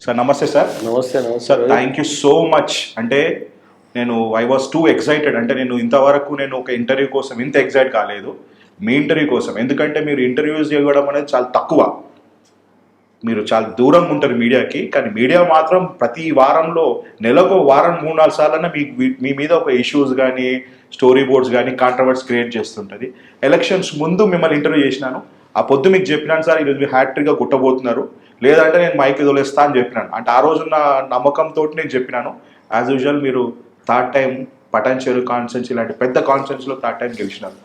Sir నమస్తే sir. నమస్తే sir thank you so much. అంటే ఐ వాజ్ టూ ఎక్సైటెడ్. అంటే ఇంతవరకు ఒక ఇంటర్వ్యూ కోసం ఇంత ఎక్సైట్ కాలేదు మీ ఇంటర్వ్యూ కోసం. ఎందుకంటే మీరు ఇంటర్వ్యూస్ ఇవ్వడం అనేది చాలా తక్కువ. మీరు చాలా దూరంగా ఉంటారు మీడియాకి, కానీ మీడియా మాత్రం ప్రతి వారంలో నెలకు వారం 3-4 సార్లన్నా మీ మీద ఒక ఇష్యూస్ కానీ స్టోరీ బోర్డ్స్ కానీ కాంట్రవర్సీ క్రియేట్ చేస్తుంటుంది. ఎలక్షన్స్ ముందు మిమ్మల్ని ఇంటర్వ్యూ చేసినాను. ఆ పొద్దు మీకు చెప్పినాను సార్, ఈరోజు మీరు హ్యాట్రిక్గా గుట్టబోతున్నారు, లేదంటే నేను మైక్ వదిలేస్తా అని చెప్పినాను. అంటే ఆ రోజున్న నమ్మకంతో నేను చెప్పినాను. యాజ్ యూజువల్ మీరు థర్డ్ టైం పటాన్చెరు కాన్స్టిట్యున్సీ ఇలాంటి పెద్ద కాన్స్టిట్యున్సీలో థర్డ్ టైం గెలిచినారు.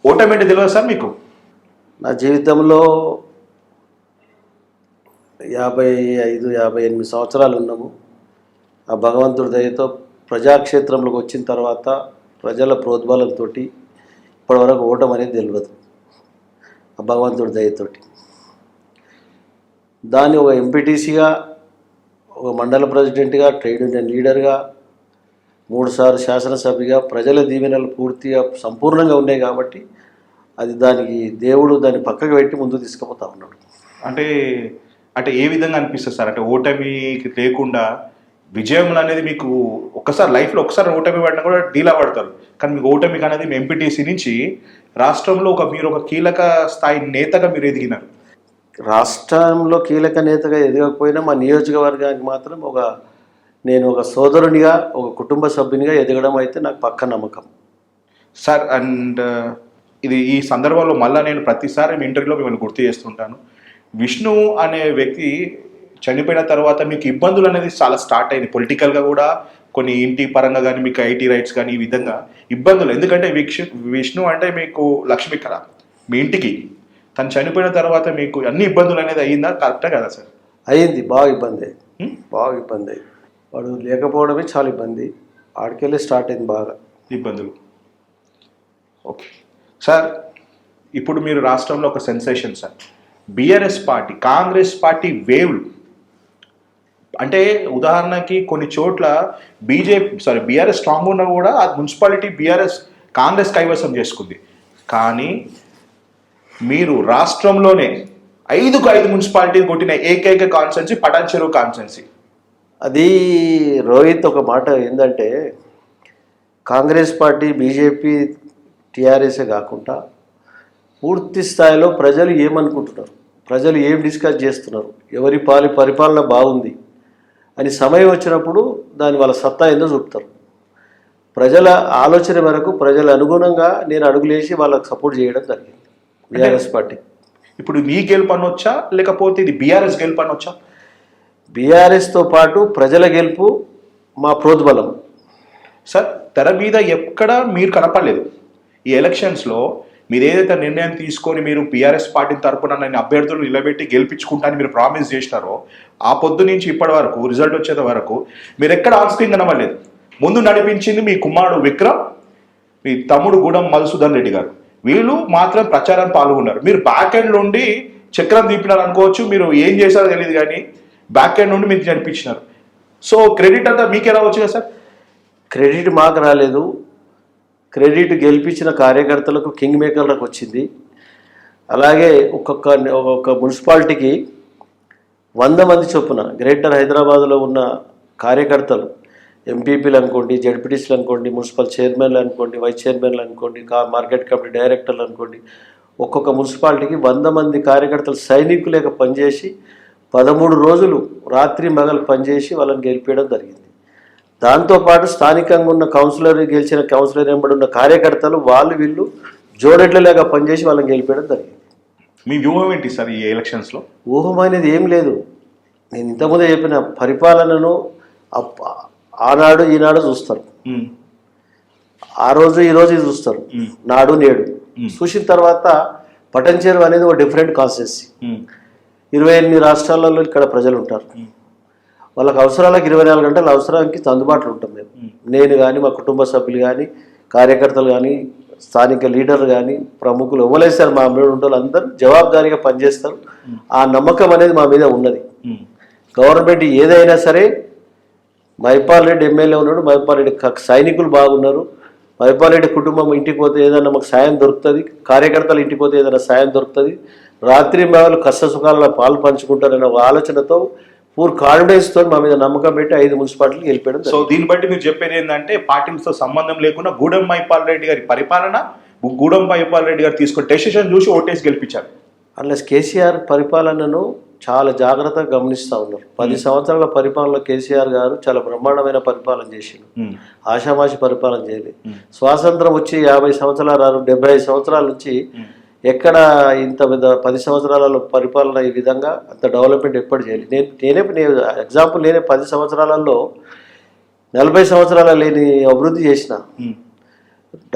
ఓటమి తెలియదు సార్ మీకు? నా జీవితంలో 55-58 సంవత్సరాలు ఉన్నాము. ఆ భగవంతుడి దయతో ప్రజాక్షేత్రంలోకి వచ్చిన తర్వాత ప్రజల ప్రోద్బలంతో ఇప్పటివరకు ఓటమి అనేది తెలియదు. ఆ భగవంతుడి దయతోటి దాన్ని ఒక ఎంపీటీసీగా, ఒక మండల ప్రెసిడెంట్గా, ట్రేడ్ యూనియన్ లీడర్గా, 3 సార్లు శాసనసభ్యుగా ప్రజల దీవెనలు పూర్తిగా సంపూర్ణంగా ఉన్నాయి కాబట్టి అది దానికి దేవుడు దాన్ని పక్కకు పెట్టి ముందుకు తీసుకుపోతా ఉన్నాడు. అంటే ఏ విధంగా అనిపిస్తుంది సార్? అంటే ఓటమి లేకుండా విజయం అనేది మీకు ఒక్కసారి లైఫ్లో ఒకసారి ఓటమి పడినా కూడా డీలా పడతారు, కానీ మీకు ఓటమి అనేది మీ ఎంపీటీసీ నుంచి రాష్ట్రంలో మీరు ఒక కీలక స్థాయి నేతగా మీరు ఎదిగినారు. రాష్ట్రంలో కీలక నేతగా ఎదగకపోయినా మా నియోజకవర్గానికి మాత్రం నేను ఒక సోదరునిగా, ఒక కుటుంబ సభ్యునిగా ఎదగడం అయితే నాకు పక్క నమ్మకం సార్. అండ్ ఈ సందర్భంలో మళ్ళీ నేను ప్రతిసారి మీ ఇంటర్వ్యూలో మిమ్మల్ని గుర్తు చేస్తుంటాను. విష్ణు అనే వ్యక్తి చనిపోయిన తర్వాత మీకు ఇబ్బందులు అనేది చాలా స్టార్ట్ అయింది పొలిటికల్గా కూడా, కొన్ని ఇంటి పరంగా కానీ, మీకు ఐటీ రైట్స్ కానీ, ఈ విధంగా ఇబ్బందులు. ఎందుకంటే విష్ణు అంటే మీకు లక్ష్మి కదా మీ ఇంటికి. తను చనిపోయిన తర్వాత మీకు అన్ని ఇబ్బందులు అనేది అయ్యిందా? కరెక్టా కదా సార్? అయ్యింది, బాగా ఇబ్బంది అయింది. వాడు లేకపోవడమే చాలా ఇబ్బంది. ఆడికెళ్ళి స్టార్ట్ అయింది బాగా ఇబ్బందులు. ఓకే సార్, ఇప్పుడు మీరు రాష్ట్రంలో ఒక sensation sir. BRS party, Congress party వేవ్లు. అంటే ఉదాహరణకి కొన్ని చోట్ల బీఆర్ఎస్ స్ట్రాంగ్ ఉన్నా కూడా ఆ మున్సిపాలిటీ కాంగ్రెస్ కైవసం చేసుకుంది. కానీ మీరు రాష్ట్రంలోనే 5 మున్సిపాలిటీ కొట్టిన ఏకైక కాన్స్టిట్యున్సీ పటాన్చెరు కాన్స్టిట్యున్సీ. అది రోహిత్ ఒక మాట ఏంటంటే, కాంగ్రెస్ పార్టీ, బీజేపీ, టీఆర్ఎస్ఏ కాకుండా పూర్తి స్థాయిలో ప్రజలు ఏమనుకుంటున్నారు, ప్రజలు ఏం డిస్కస్ చేస్తున్నారు, ఎవరి పరిపాలన బాగుంది అని సమయం వచ్చినప్పుడు దాని వాళ్ళ సత్తా ఏందో చూపుతారు. ప్రజల ఆలోచన వరకు ప్రజల అనుగుణంగా నేను అడుగులేసి వాళ్ళకి సపోర్ట్ చేయడం జరిగింది బీఆర్ఎస్ పార్టీ. ఇప్పుడు మీ గెలుపు అనొచ్చా, లేకపోతే ఇది బీఆర్ఎస్ గెలుపు అనొచ్చా? బీఆర్ఎస్తో పాటు ప్రజల గెలుపు మా ప్రోద్బలం. సార్, తెర మీద ఎక్కడ మీరు కనపడలేదు. ఈ ఎలక్షన్స్లో మీరు ఏదైతే నిర్ణయం తీసుకొని మీరు బీఆర్ఎస్ పార్టీ తరపున నేను అభ్యర్థులు నిలబెట్టి గెలిపించుకుంటానని మీరు ప్రామిస్ చేసినారో, ఆ పొద్దు నుంచి ఇప్పటి వరకు రిజల్ట్ వచ్చేంత వరకు మీరు ఎక్కడ ఆన్ స్క్రీన్ కనబడలేదు. ముందు నడిపించింది మీ కుమారుడు విక్రమ్, మీ తమ్ముడు గూడెం మధుసూదన్ రెడ్డి గారు. వీళ్ళు మాత్రం ప్రచారం పాల్గొన్నారు. మీరు బ్యాక్ ఎండ్ నుండి చక్రం తీపినారు అనుకోవచ్చు, మీరు ఏం చేశారో తెలియదు, కానీ బ్యాక్ ఎండ్ నుండి మీరు నడిపించినారు. సో క్రెడిట్ అంతా మీకు ఎలా వచ్చింది సార్? క్రెడిట్ మాకు రాలేదు. క్రెడిట్ గెలిపించిన కార్యకర్తలకు, కింగ్ మేకర్లకు వచ్చింది. అలాగే ఒక్కొక్క మున్సిపాలిటీకి 100 మంది చొప్పున గ్రేటర్ హైదరాబాద్లో ఉన్న కార్యకర్తలు, ఎంపీపీలు అనుకోండి, జడ్పీటీసీలు అనుకోండి, మున్సిపల్ చైర్మన్లు అనుకోండి, వైస్ చైర్మన్లు అనుకోండి, మార్కెట్ కమిటీ డైరెక్టర్లు అనుకోండి, ఒక్కొక్క మున్సిపాలిటీకి 100 మంది కార్యకర్తలు సైనికులేక పనిచేసి 13 రోజులు రాత్రి మగలు పనిచేసి వాళ్ళని గెలిపేయడం జరిగింది. దాంతోపాటు స్థానికంగా ఉన్న గెలిచిన కౌన్సిలర్ వెంబడి ఉన్న కార్యకర్తలు వీళ్ళు జోడెడ్లలాగా పనిచేసి వాళ్ళని గెలిపేయడం జరిగింది. మీ వ్యూహం ఏంటి సార్ ఈ ఎలక్షన్స్లో? ఊహం అనేది ఏం లేదు. నేను ఇంతకుముందే చెప్పిన పరిపాలనను ఆనాడు ఈనాడు చూస్తారు, ఆ రోజు ఈరోజు చూస్తారు, నాడు నేడు చూసిన తర్వాత పటాన్చెరు అనేది ఒక డిఫరెంట్ కాన్స్టిట్యున్సీ. 28 రాష్ట్రాలలో ఇక్కడ ప్రజలు ఉంటారు. వాళ్ళకి అవసరాలకు 24 గంటల అవసరానికి అందుబాటులో ఉంటాం నేను కానీ, మా కుటుంబ సభ్యులు కానీ, కార్యకర్తలు కానీ, స్థానిక లీడర్లు కానీ, ప్రముఖులు ఎవరైనా మా మీద ఉండే అందరూ జవాబుదారీగా పనిచేస్తారు. ఆ నమ్మకం అనేది మా మీద ఉన్నది. గవర్నమెంట్ ఏదైనా సరే, మైపాల్ రెడ్డి ఎమ్మెల్యే ఉన్నాడు, మైపాల్ రెడ్డి సైనికులు బాగున్నారు, మైపాల్ రెడ్డి కుటుంబం ఇంటికి పోతే ఏదైనా మాకు సాయం దొరుకుతుంది, కార్యకర్తలు ఇంటికి పోతే ఏదైనా సాయం దొరుకుతుంది, రాత్రి మేళలు కష్ట సుఖాలలో పాలు పంచుకుంటారనే ఆలోచనతో పూర్ కాన్ఫిడెన్స్తో మా మీద నమ్మకం పెట్టి 5 మున్సిపాలిటీలు గెలిపాడు. సో దీన్ని బట్టి మీరు చెప్పేది ఏంటంటే పార్టీలతో సంబంధం లేకుండా గూడెం మైపాల్ రెడ్డి గారి పరిపాలన, గూడెం మైపాల్ రెడ్డి గారు తీసుకున్న డెసిషన్ చూసి ఓటేసి గెలిపించారు. అట్లా కేసీఆర్ పరిపాలనను చాలా జాగ్రత్తగా గమనిస్తూ ఉన్నారు. 10 సంవత్సరాల పరిపాలనలో కేసీఆర్ గారు చాలా బ్రహ్మాండమైన పరిపాలన చేసిండు. ఆషామాషి పరిపాలన చేయలేదు. స్వాతంత్రం వచ్చి 50 సంవత్సరాలు 75 సంవత్సరాల నుంచి ఎక్కడ ఇంత పెద్ద 10 సంవత్సరాల పరిపాలన ఈ విధంగా అంత డెవలప్మెంట్ ఎప్పుడు చేయలేదు. నేనే ఎగ్జాంపుల్ 10 సంవత్సరాలలో 40 సంవత్సరాల లేని అభివృద్ధి చేసిన.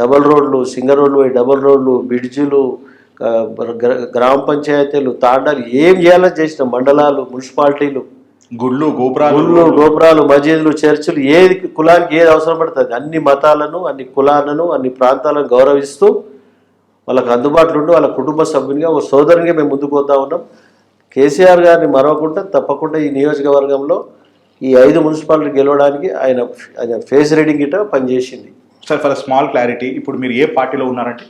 డబల్ రోడ్లు, సింగల్ రోడ్లు, డబల్ రోడ్లు, బ్రిడ్జిలు, గ్రామ పంచాయతీలు, తాండాలు ఏం చేయాలని చేసిన. మండలాలు, మున్సిపాలిటీలు, గుళ్ళు, గోపురాలు, మసీదులు, చర్చిలు, ఏది కులానికి ఏది అవసరం పడుతుంది అన్ని మతాలను, అన్ని కులాలను, అన్ని ప్రాంతాలను గౌరవిస్తూ వాళ్ళకి అందుబాటులో ఉండి వాళ్ళ కుటుంబ సభ్యునిగా ఒక సోదరునిగా మేము ముందుకు పోతా ఉన్నాం. కేసీఆర్ గారిని మరవకుండా తప్పకుండా ఈ నియోజకవర్గంలో ఈ 5 మున్సిపాలిటీ గెలవడానికి ఆయన ఫేస్ రీడింగ్ గిట్ట పనిచేసింది. సార్ ఫర్ స్మాల్ క్లారిటీ, ఇప్పుడు మీరు ఏ పార్టీలో ఉన్నారంటే?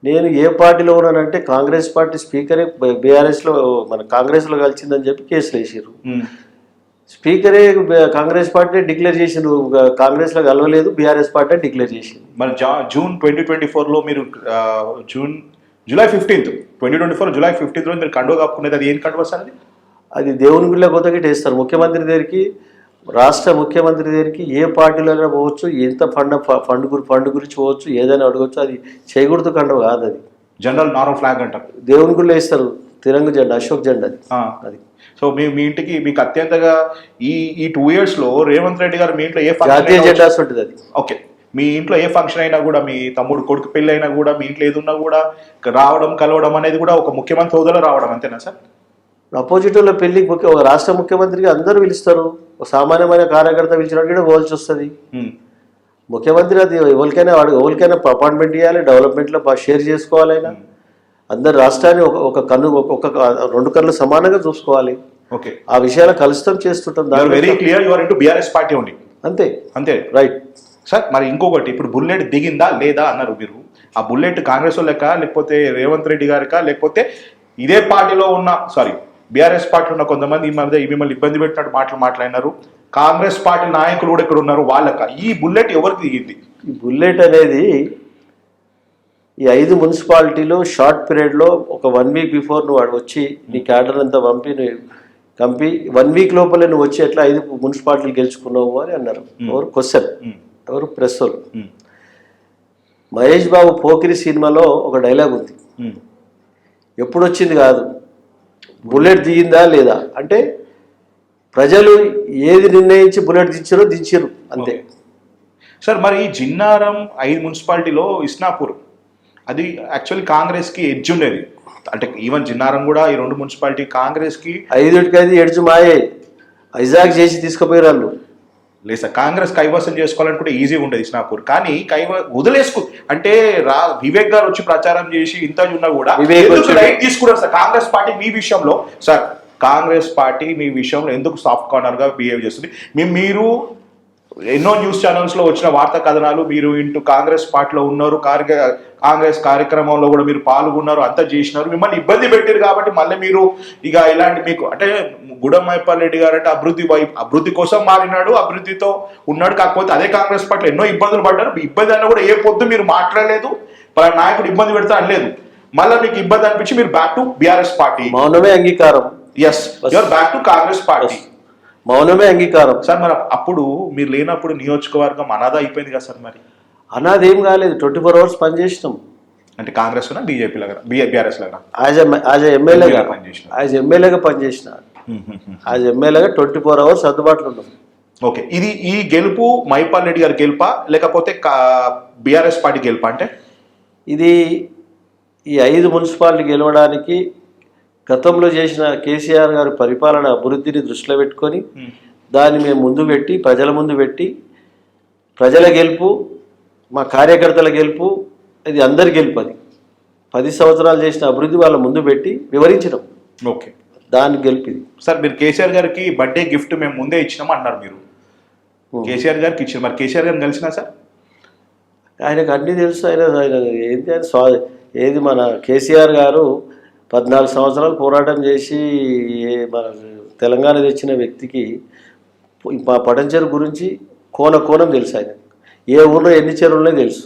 నేను ఏ పార్టీలో ఉన్నానంటే కాంగ్రెస్ పార్టీ స్పీకరే బీఆర్ఎస్లో మన కాంగ్రెస్లో కలిసిందని చెప్పి కేసులు వేసారు. స్పీకరే కాంగ్రెస్ పార్టీ డిక్లేర్ చేసిండు, కాంగ్రెస్లో కలవలేదు, బీఆర్ఎస్ పార్టీ డిక్లేర్ చేసింది. మరి జూన్ 2024లో మీరు జూలై 15th 2024 జూలై 15th మీరు కండువా కప్పుకునేది, అది ఏం కండువా సార్? అది దేవుని గుళ్ళ కొత్తగిట్ వేస్తారు. ముఖ్యమంత్రి దగ్గరికి, రాష్ట్ర ముఖ్యమంత్రి దగ్గరికి ఏ పార్టీలో పోవచ్చు, ఎంత ఫండ్ గురించి పోవచ్చు, ఏదైనా అడగవచ్చు. అది చేయకూడదు కండువ కాదు, అది జనరల్ నార్మల్ ఫ్లాగ్ అంటారు. దేవుని గుళ్ళ వేస్తారు, తిరంగ జెండా, అశోక్ జెండా అది. సో మీ ఇంటికి మీకు అత్యంతగా ఈ 2 yearsలో రేవంత్ రెడ్డి గారు మీ ఇంట్లో ఏ జాతీయ జెండా ఉంటుంది అది. ఓకే, మీ ఇంట్లో ఏ ఫంక్షన్ అయినా కూడా, మీ తమ్ముడు కొడుకు పెళ్ళి అయినా కూడా, మీ ఇంట్లో ఏది ఉన్నా కూడా రావడం కలవడం అనేది కూడా ఒక ముఖ్యమంత్రి హోదాలో రావడం, అంతేనా సార్? అపోజిట్ వాళ్ళ పెళ్లికి ఒక రాష్ట్ర ముఖ్యమంత్రికి అందరూ పిలుస్తారు, ఒక సామాన్యమైన కార్యకర్త పిలిచినట్టు కూడా పోల్చి వస్తుంది. ముఖ్యమంత్రి అది ఎవరికైనా అపాయింట్మెంట్ ఇవ్వాలి, డెవలప్మెంట్లో షేర్ చేసుకోవాలైనా అందరు రాష్ట్రాన్ని ఒక కన్ను ఒక 2 కన్నులు సమానంగా చూసుకోవాలి. ఓకే, ఆ విషయాలు కలుషితం చేస్తుంటాం. Very clear, your into BRS party ఉంది, అంతే రైట్ సార్. మరి ఇంకొకటి, ఇప్పుడు బుల్లెట్ దిగిందా లేదా అన్నారు మీరు. ఆ బుల్లెట్ కాంగ్రెస్ లెక్క, లేకపోతే రేవంత్ రెడ్డి గారికా, లేకపోతే ఇదే పార్టీలో ఉన్న బీఆర్ఎస్ పార్టీలో ఉన్న కొంతమంది ఈ మధ్య మిమ్మల్ని ఇబ్బంది పెట్టినట్టు మాట్లాడినారు. కాంగ్రెస్ పార్టీ నాయకులు కూడా ఇక్కడ ఉన్నారు, వాళ్ళక ఈ బుల్లెట్ ఎవరికి దిగింది? ఈ బుల్లెట్ అనేది ఈ 5 మున్సిపాలిటీలు షార్ట్ పీరియడ్లో ఒక 1 week బిఫోర్ నువ్వు వచ్చి నీ క్యాడర్ అంతా కంపి 1 week లోపలే నువ్వు వచ్చి ఎట్లా 5 మున్సిపాలిటీలు గెలుచుకున్నావు అని అన్నారు. ఎవరు క్వశ్చన్, ఎవరు ప్రెస్ వాళ్ళు. మహేష్ బాబు పోకిరి సినిమాలో ఒక డైలాగ్ ఉంది, ఎప్పుడు వచ్చింది కాదు, బుల్లెట్ దిగిందా లేదా అంటే ప్రజలు ఏది నిర్ణయించి బుల్లెట్ దించారు అంతే. సార్ మరి జిన్నారం 5 మున్సిపాలిటీలో ఇస్నాపూర్ అది యాక్చువల్లీ కాంగ్రెస్కి ఎడ్జ్ ఉండేది. అంటే ఈవెన్ జిన్నారం కూడా ఈ 2 మున్సిపాలిటీ కాంగ్రెస్కి 5 ఎడ్జ్ మాయే, ఐజాక్ చేసి తీసుకుపోయారు వాళ్ళు. లేదు సార్, కాంగ్రెస్ కైవసం చేసుకోవాలనుకుంటే ఈజీగా ఉండేది ఇస్నాపూర్, కానీ అంటే వివేక్ గారు వచ్చి ప్రచారం చేసి ఇంత ఉన్నా కూడా లైట్ తీసుకున్నారు సార్ కాంగ్రెస్ పార్టీ మీ విషయంలో. సార్ కాంగ్రెస్ పార్టీ మీ విషయంలో ఎందుకు సాఫ్ట్ కార్నర్గా బిహేవ్ చేస్తుంది? మీరు ఎన్నో న్యూస్ ఛానల్స్లో వచ్చిన వార్తా కథనాలు, మీరు ఇంటూ కాంగ్రెస్ పార్టీలో ఉన్నారు, కాంగ్రెస్ కార్యక్రమంలో కూడా మీరు పాల్గొన్నారు, అంతా చేసినారు, మిమ్మల్ని ఇబ్బంది పెట్టారు కాబట్టి మళ్ళీ మీరు ఇక ఇలాంటి మీకు అంటే గూడెం మైపాల్ రెడ్డి గారు అంటే అభివృద్ధి కోసం మారినాడు, అభివృద్ధితో ఉన్నాడు. కాకపోతే అదే కాంగ్రెస్ పార్టీలో ఎన్నో ఇబ్బందులు పడ్డారు. ఇబ్బంది అన్న కూడా ఏ పొద్దు మీరు మాట్లాడలేదు, నాయకుడు ఇబ్బంది పెడతా అనలేదు. మళ్ళీ మీకు ఇబ్బంది అనిపించి మీరు బ్యాక్ టు బీఆర్ఎస్ పార్టీ. మౌనమే అంగీకారం. Yes, you're back to Congress party. మౌనమే అంగీకారం. సార్ మరి అప్పుడు మీరు లేనప్పుడు నియోజకవర్గం అనాథ అయిపోయింది కదా సార్? మరి అనాథ ఏం కాలేదు, 24 hours పనిచేసినాం. అంటే కాంగ్రెస్ బీజేపీ లాగా బీఆర్ఎస్ లాగా ఎమ్మెల్యేగా పనిచేసిన, ఎమ్మెల్యేగా 24 hours అందుబాటులో ఉన్నాం. ఓకే, ఇది ఈ గెలుపు మైపాల్ రెడ్డి గారి గెలుపా లేకపోతే బీఆర్ఎస్ పార్టీ గెలుపా? అంటే ఇది ఈ 5 మున్సిపాలిటీ గెలవడానికి గతంలో చేసిన కేసీఆర్ గారి పరిపాలన అభివృద్ధిని దృష్టిలో పెట్టుకొని దాన్ని మేము ముందు పెట్టి ప్రజల ముందు పెట్టి ప్రజల గెలుపు, మా కార్యకర్తల గెలుపు, ఇది అందరి గెలుపు. అది 10 సంవత్సరాలు చేసిన అభివృద్ధి వాళ్ళ ముందు పెట్టి వివరించడం. ఓకే, దాన్ని గెలిపింది. సార్ మీరు కేసీఆర్ గారికి బర్త్డే గిఫ్ట్ మేము ముందే ఇచ్చినాము అన్నారు, మీరు కేసీఆర్ గారికి ఇచ్చారు. మరి కేసీఆర్ గారిని కలిసినా సార్? ఆయనకు అన్నీ తెలుసు. ఆయన ఏంటి అని ఏది మన కేసీఆర్ గారు 14 సంవత్సరాలు పోరాటం చేసి మన తెలంగాణ తెచ్చిన వ్యక్తికి మా పటంచెరు గురించి కోణం తెలుసు ఆయన. ఏ ఊళ్ళో ఎన్ని చెరువులనే తెలుసు,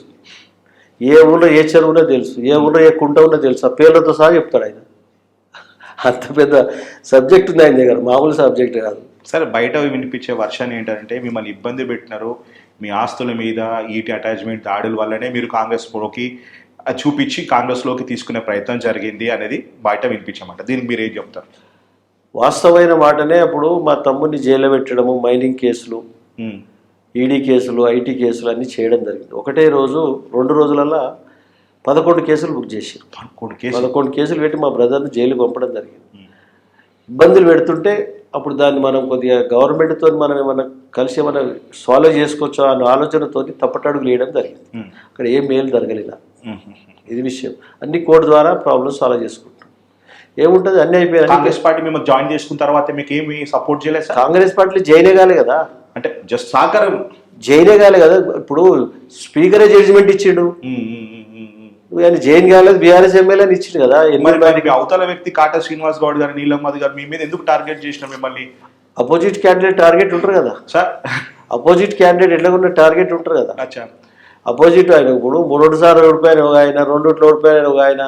ఏ ఊళ్ళో ఏ చెరువులో తెలుసు, ఏ ఊళ్ళో ఏ కుంట ఉన్నో తెలుసు, ఆ పేర్లతో సహా చెప్తాడు ఆయన. అంత పెద్ద సబ్జెక్ట్ ఉంది ఆయన దగ్గర, మామూలు సబ్జెక్ట్ కాదు. సరే, బయట వినిపించే వర్షన్ ఏంటంటే మిమ్మల్ని ఇబ్బంది పెట్టినారు, మీ ఆస్తుల మీద ఈటీ అటాచ్మెంట్ దాడుల వల్లనే మీరు కాంగ్రెస్లోకి చూపించి కాంగ్రెస్లోకి తీసుకునే ప్రయత్నం జరిగింది అనేది బయట వినిపించమాట. దీనికి మీరు ఏం చెప్తారు? వాస్తవమైన మాటనే. అప్పుడు మా తమ్ముడిని జైల్లో పెట్టడము, మైనింగ్ కేసులు, ఈడీ కేసులు, ఐటీ కేసులు అన్నీ చేయడం జరిగింది. ఒకటే రోజు 2 రోజులలో 11 కేసులు బుక్ చేశారు. 11 కేసులు పెట్టి మా బ్రదర్ని జైలుకి పంపడం జరిగింది. ఇబ్బందులు పెడుతుంటే అప్పుడు దాన్ని మనం కొద్దిగా గవర్నమెంట్తో మనం ఏమన్నా కలిసి ఏమైనా సాల్వ్ చేసుకోవచ్చు అన్న ఆలోచనతో తప్పటడుగులు వేయడం జరిగింది. అక్కడ ఏం మేలు జరగలేదు. ఇది విషయం. అన్ని కోర్టు ద్వారా ప్రాబ్లమ్స్ సాల్వ్ చేసుకుంటాం. ఏముంటుంది, అన్నీ అయిపోయాయి. కాంగ్రెస్ పార్టీ మిమ్మల్ని జాయిన్ చేసుకున్న తర్వాత మీకు ఏమి సపోర్ట్ చేయలేదు? కాంగ్రెస్ పార్టీలో జైనే కాలే కదా, అంటే జస్ట్ సహకారం జైనే కాలే కదా. ఇప్పుడు స్పీకరే జడ్జిమెంట్ ఇచ్చిండు, ఆయన జైన్ కాలేదు, బీఆర్ఎస్ ఎమ్మెల్యేని ఇచ్చిండు కదా. అవతల వ్యక్తి కాటా శ్రీనివాస్ గౌడ్ గారు, నీలమ్మది గారు మీ మీద ఎందుకు టార్గెట్ చేసిన మిమ్మల్ని? అపోజిట్ క్యాండిడేట్ టార్గెట్ ఉంటారు కదా సార్. అపోజిట్ క్యాండిడేట్ ఎట్లా టార్గెట్ ఉంటారు కదా. అచ్చా, అపోజిట్ ఆయన ఇప్పుడు 3 సార్లు ఓడిపోయిన ఒక ఆయన, 2 ఓడిపోయిన ఒక ఆయన,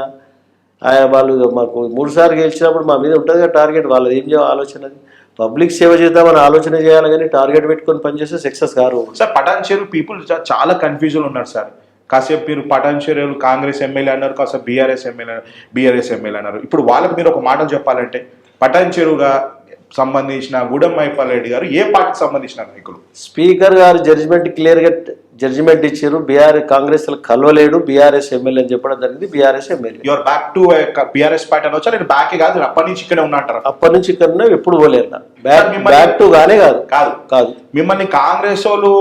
వాళ్ళు మాకు 3 సార్లు గెలిచినప్పుడు మా మీద ఉంటుంది కదా టార్గెట్. వాళ్ళది ఏం చేయాలి ఆలోచన? అది పబ్లిక్ సేవ చేద్దామని ఆలోచన చేయాలి కానీ టార్గెట్ పెట్టుకొని పనిచేస్తే success car sir. Patancheru people చాలా కన్ఫ్యూజన్ ఉన్నారు సార్. కాసేపు మీరు పటాన్చేరు కాంగ్రెస్ ఎమ్మెల్యే అన్నారు, కాసేపు బీఆర్ఎస్ ఎమ్మెల్యే అన్నారు. ఇప్పుడు వాళ్ళకి మీరు ఒక మాట చెప్పాలంటే, పటాన్చేరుగా సంబంధించిన గూడెం మైపాల్ రెడ్డి గారు ఏ పార్టీకి సంబంధించిన నాయకులు? స్పీకర్ గారు క్లియర్గా జడ్జిమెంట్ ఇచ్చారు. కాంగ్రెస్ కలవలేడు, బీఆర్ఎస్ ఎమ్మెల్యే అని చెప్పడం జరిగింది. BRS MLA. Your back to BRS party అని వచ్చా? నేను బ్యాక్ కాదు, అప్పటి నుంచి ఇక్కడే ఉన్నంటారు. అప్పటి నుంచి ఇక్కడ ఎప్పుడు పోలేరు. బ్యాక్ టు గానే కాదు. మిమ్మల్ని కాంగ్రెస్ వాళ్ళు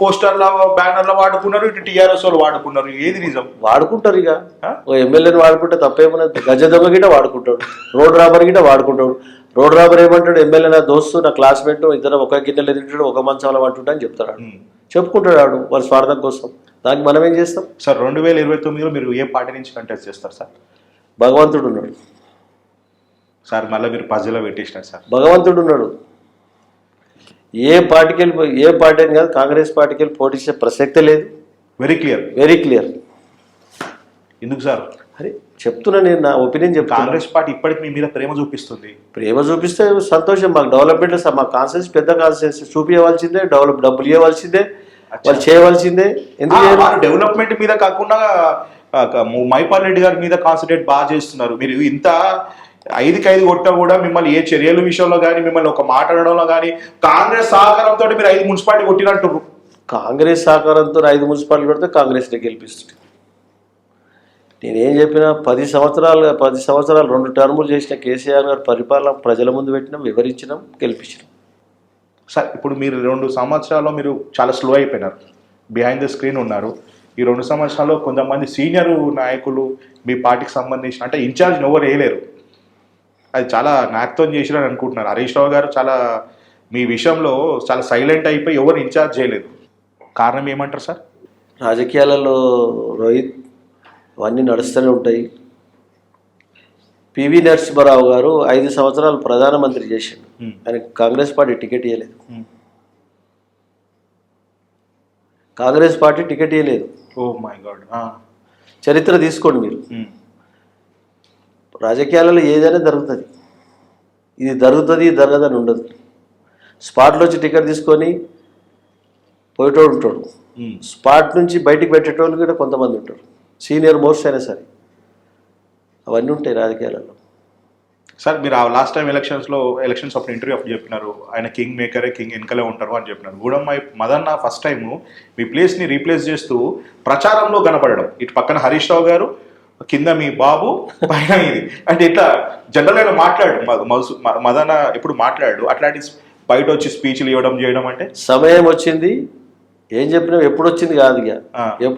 పోస్టర్ల బ్యానర్లో వాడుకున్నారు, ఇటు టీఆర్ఎస్ వాళ్ళు వాడుకున్నారు. ఏది నిజం? వాడుకుంటారు. ఇక ఓ ఎమ్మెల్యేని వాడుకుంటే తప్పేమన్నా? గజ దొంగ గిట్ట వాడుకుంటాడు, రోడ్ రాబర్ గిట్ట వాడుకుంటాడు. రోడ్ రాబర్ ఏమంటాడు? ఎమ్మెల్యే నా దోస్తు, నా క్లాస్మేట్, ఇద్దరు ఒక గిన్నెలు తింటాడు, ఒక మంచంలో పట్టుంటా అని చెప్తాడు. చెప్పుకుంటాడు వాడు వాళ్ళ స్వార్థం కోసం. దానికి మనం ఏం చేస్తాం సార్? 2029లో మీరు ఏ పార్టీ నుంచి కంటెస్ట్ చేస్తారు సార్? భగవంతుడు ఉన్నాడు సార్. మళ్ళీ మీరు పజిల్లో పెట్టేసినారు సార్. భగవంతుడు ఉన్నాడు. ఏ పార్టీ అని కాదు, కాంగ్రెస్ పార్టీకి వెళ్ళి పోటీ చేసే ప్రసక్తే లేదు. Very clear. ఎందుకు సార్? అరే చెప్తున్నా, నేను నా ఒపీనియన్ చెప్తాను. కాంగ్రెస్ పార్టీ ఇప్పటికి మీ మీద ప్రేమ చూపిస్తుంది. ప్రేమ చూపిస్తే సంతోషం. మాకు డెవలప్మెంట్ సార్, మా కాన్సెన్స్ పెద్ద కాన్సెన్స్ చూపించవలసిందే, డబ్బులు ఇవ్వవలసిందే, వాళ్ళు చేయవలసిందే. ఎందుకు డెవలప్మెంట్ మీద కాకుండా మైపాల్ రెడ్డి గారి మీద కాన్సన్ట్రేట్ బాగా చేస్తున్నారు. మీరు ఇంత 5కి 5 కొట్టా కూడా మిమ్మల్ని ఏ చర్యల విషయంలో కానీ, మిమ్మల్ని ఒక మాట్లాడడంలో కానీ కాంగ్రెస్ సహకారంతో మీరు 5 మున్సిపాలిటీ కొట్టినట్టు. కాంగ్రెస్ సహకారంతో 5 మున్సిపాలిటీ కొడితే కాంగ్రెస్ని గెలిపిస్తుంది. నేనేం చెప్పినా 10 సంవత్సరాలు 2 టర్ములు చేసిన కేసీఆర్ గారు పరిపాలన ప్రజల ముందు పెట్టినాం, వివరించినాం, గెలిపించినాం. సార్, ఇప్పుడు మీరు 2 సంవత్సరాల్లో మీరు చాలా స్లో అయిపోయినారు, బిహైండ్ ద స్క్రీన్ ఉన్నారు. ఈ 2 సంవత్సరాల్లో కొంతమంది సీనియర్ నాయకులు మీ పార్టీకి సంబంధించిన అంటే ఇన్ఛార్జ్ ఎవరు వేయలేరు. అది చాలా నాక్తో చేసిరని అనుకుంటున్నారు. హరీష్ రావు గారు చాలా మీ విషయంలో చాలా సైలెంట్ అయిపోయి ఎవరు ఇన్ఛార్జ్ చేయలేదు. కారణం ఏమంటారు సార్? రాజకీయాలలో రోహిత్ అవన్నీ నడుస్తూనే ఉంటాయి. పివి నరసింహారావు గారు 5 సంవత్సరాలు ప్రధానమంత్రి చేసిండు. ఆయనకు కాంగ్రెస్ పార్టీ టికెట్ ఇవ్వలేదు. Oh my God. చరిత్ర తీసుకోండి మీరు. రాజకీయాలలో ఏదైనా జరుగుతుంది. ఇది జరగదని ఉండదు. స్పాట్లో వచ్చి టికెట్ తీసుకొని పోయేటోడు ఉంటాడు, స్పాట్ నుంచి బయటికి పెట్టేటోళ్ళు కూడా కొంతమంది ఉంటారు, సీనియర్ మోస్ట్ అయినా సరే. అవన్నీ ఉంటాయి రాజకీయాలలో. సార్, మీరు లాస్ట్ టైం ఎలక్షన్స్ అప్పుడు ఇంటర్వ్యూ అప్పుడు చెప్పినారు, ఆయన కింగ్ మేకరే, కింగ్ వెనకలే ఉంటారు అని చెప్పినారు. గూడెం మదన్న ఫస్ట్ టైము మీ ప్లేస్ని రీప్లేస్ చేస్తూ ప్రచారంలో కనపడడం, ఇటు పక్కన హరీష్ రావు గారు, కింద మీ బాబు, పైన ఇది అంటే ఇట్లా జనరల్గా మాట్లాడు మదన్న ఎప్పుడు మాట్లాడు. అట్లాంటి బయట వచ్చి స్పీచ్లు ఇవ్వడం చేయడం అంటే సమయం వచ్చింది. ఏం చెప్పినా ఎప్పుడు వచ్చింది కాదు, ఇక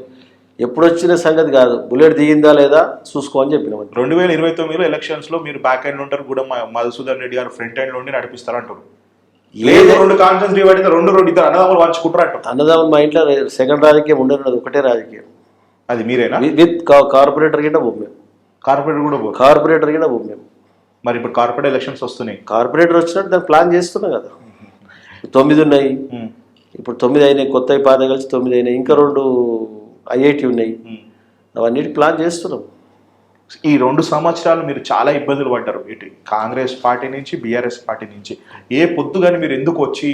ఎప్పుడు వచ్చిన సంగతి కాదు. బుల్లెట్ దిగిందా లేదా చూసుకో అని చెప్పిన. 2029లో ఎలక్షన్స్లో మీరు బ్యాక్ ఎండ్ ఉంటారు, కూడా మధుసూదన్ రెడ్డి గారు ఫ్రంట్ ఎండ్ నుండి నడిపిస్తారు అంటారు. లేదు 2 కాన్ఫరెన్స్ డివైడ్ 2 ఇద్దరు అన్నదమ్ములు పంచుకుంటారు అంటారు. అన్నదమ్ములు మా ఇంట్లో సెకండ్ రాజకీయం ఉండదు, ఒకటే రాజకీయం. అది మీరేనా? విత్ కార్పొరేటర్ కింద మేము కార్పొరేటర్ కూడా పోరు. కార్పొరేటర్ కూడా పోము మేము. మరి ఇప్పుడు కార్పొరేట్ ఎలక్షన్స్ వస్తున్నాయి. కార్పొరేటర్ వచ్చినట్టు దాన్ని ప్లాన్ చేస్తున్నాం కదా. 9 ఉన్నాయి, ఇప్పుడు 9 అయినాయి, కొత్త పాత కలిసి 9 అయినాయి, ఇంకా 2 IIT ఉన్నాయి, అవన్నిటి ప్లాన్ చేస్తున్నాం. ఈ 2 సంవత్సరాలు మీరు చాలా ఇబ్బందులు పడ్డారు, ఇటు కాంగ్రెస్ పార్టీ నుంచి బీఆర్ఎస్ పార్టీ నుంచి. ఏ పొద్దు కానీ మీరు ఎందుకు వచ్చి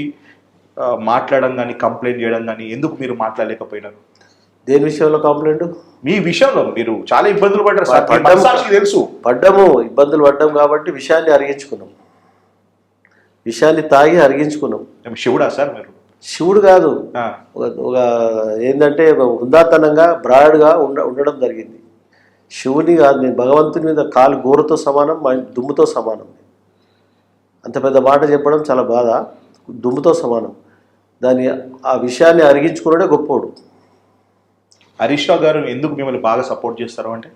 మాట్లాడడం కానీ కంప్లైంట్ చేయడం కానీ ఎందుకు మీరు మాట్లాడలేకపోయినారు? దేని విషయంలో కంప్లైంట్? మీ విషయంలో మీరు చాలా ఇబ్బందులు పడ్డారు సార్, మనసాక్షికి తెలుసు. పడ్డాము, ఇబ్బందులు పడ్డాం కాబట్టి విషయాన్ని అరిగించుకున్నాం, విషయాన్ని తాగి అరిగించుకున్నాం. శివుడా సార్ మీరు? శివుడు కాదు, ఒక ఏంటంటే హుందాతనంగా బ్రాడ్గా ఉండడం జరిగింది. శివుని కాదు, నేను భగవంతుని మీద కాలు గోరుతో సమానం, దుమ్ముతో సమానం. అంత పెద్ద మాట చెప్పడం చాలా బాధ. దుమ్ముతో సమానం. దాన్ని ఆ విషయాన్ని అరిగించుకున్నాడే గొప్పోడు. హరీష్ రావు గారు ఎందుకు మిమ్మల్ని బాగా సపోర్ట్ చేస్తారు అంటే?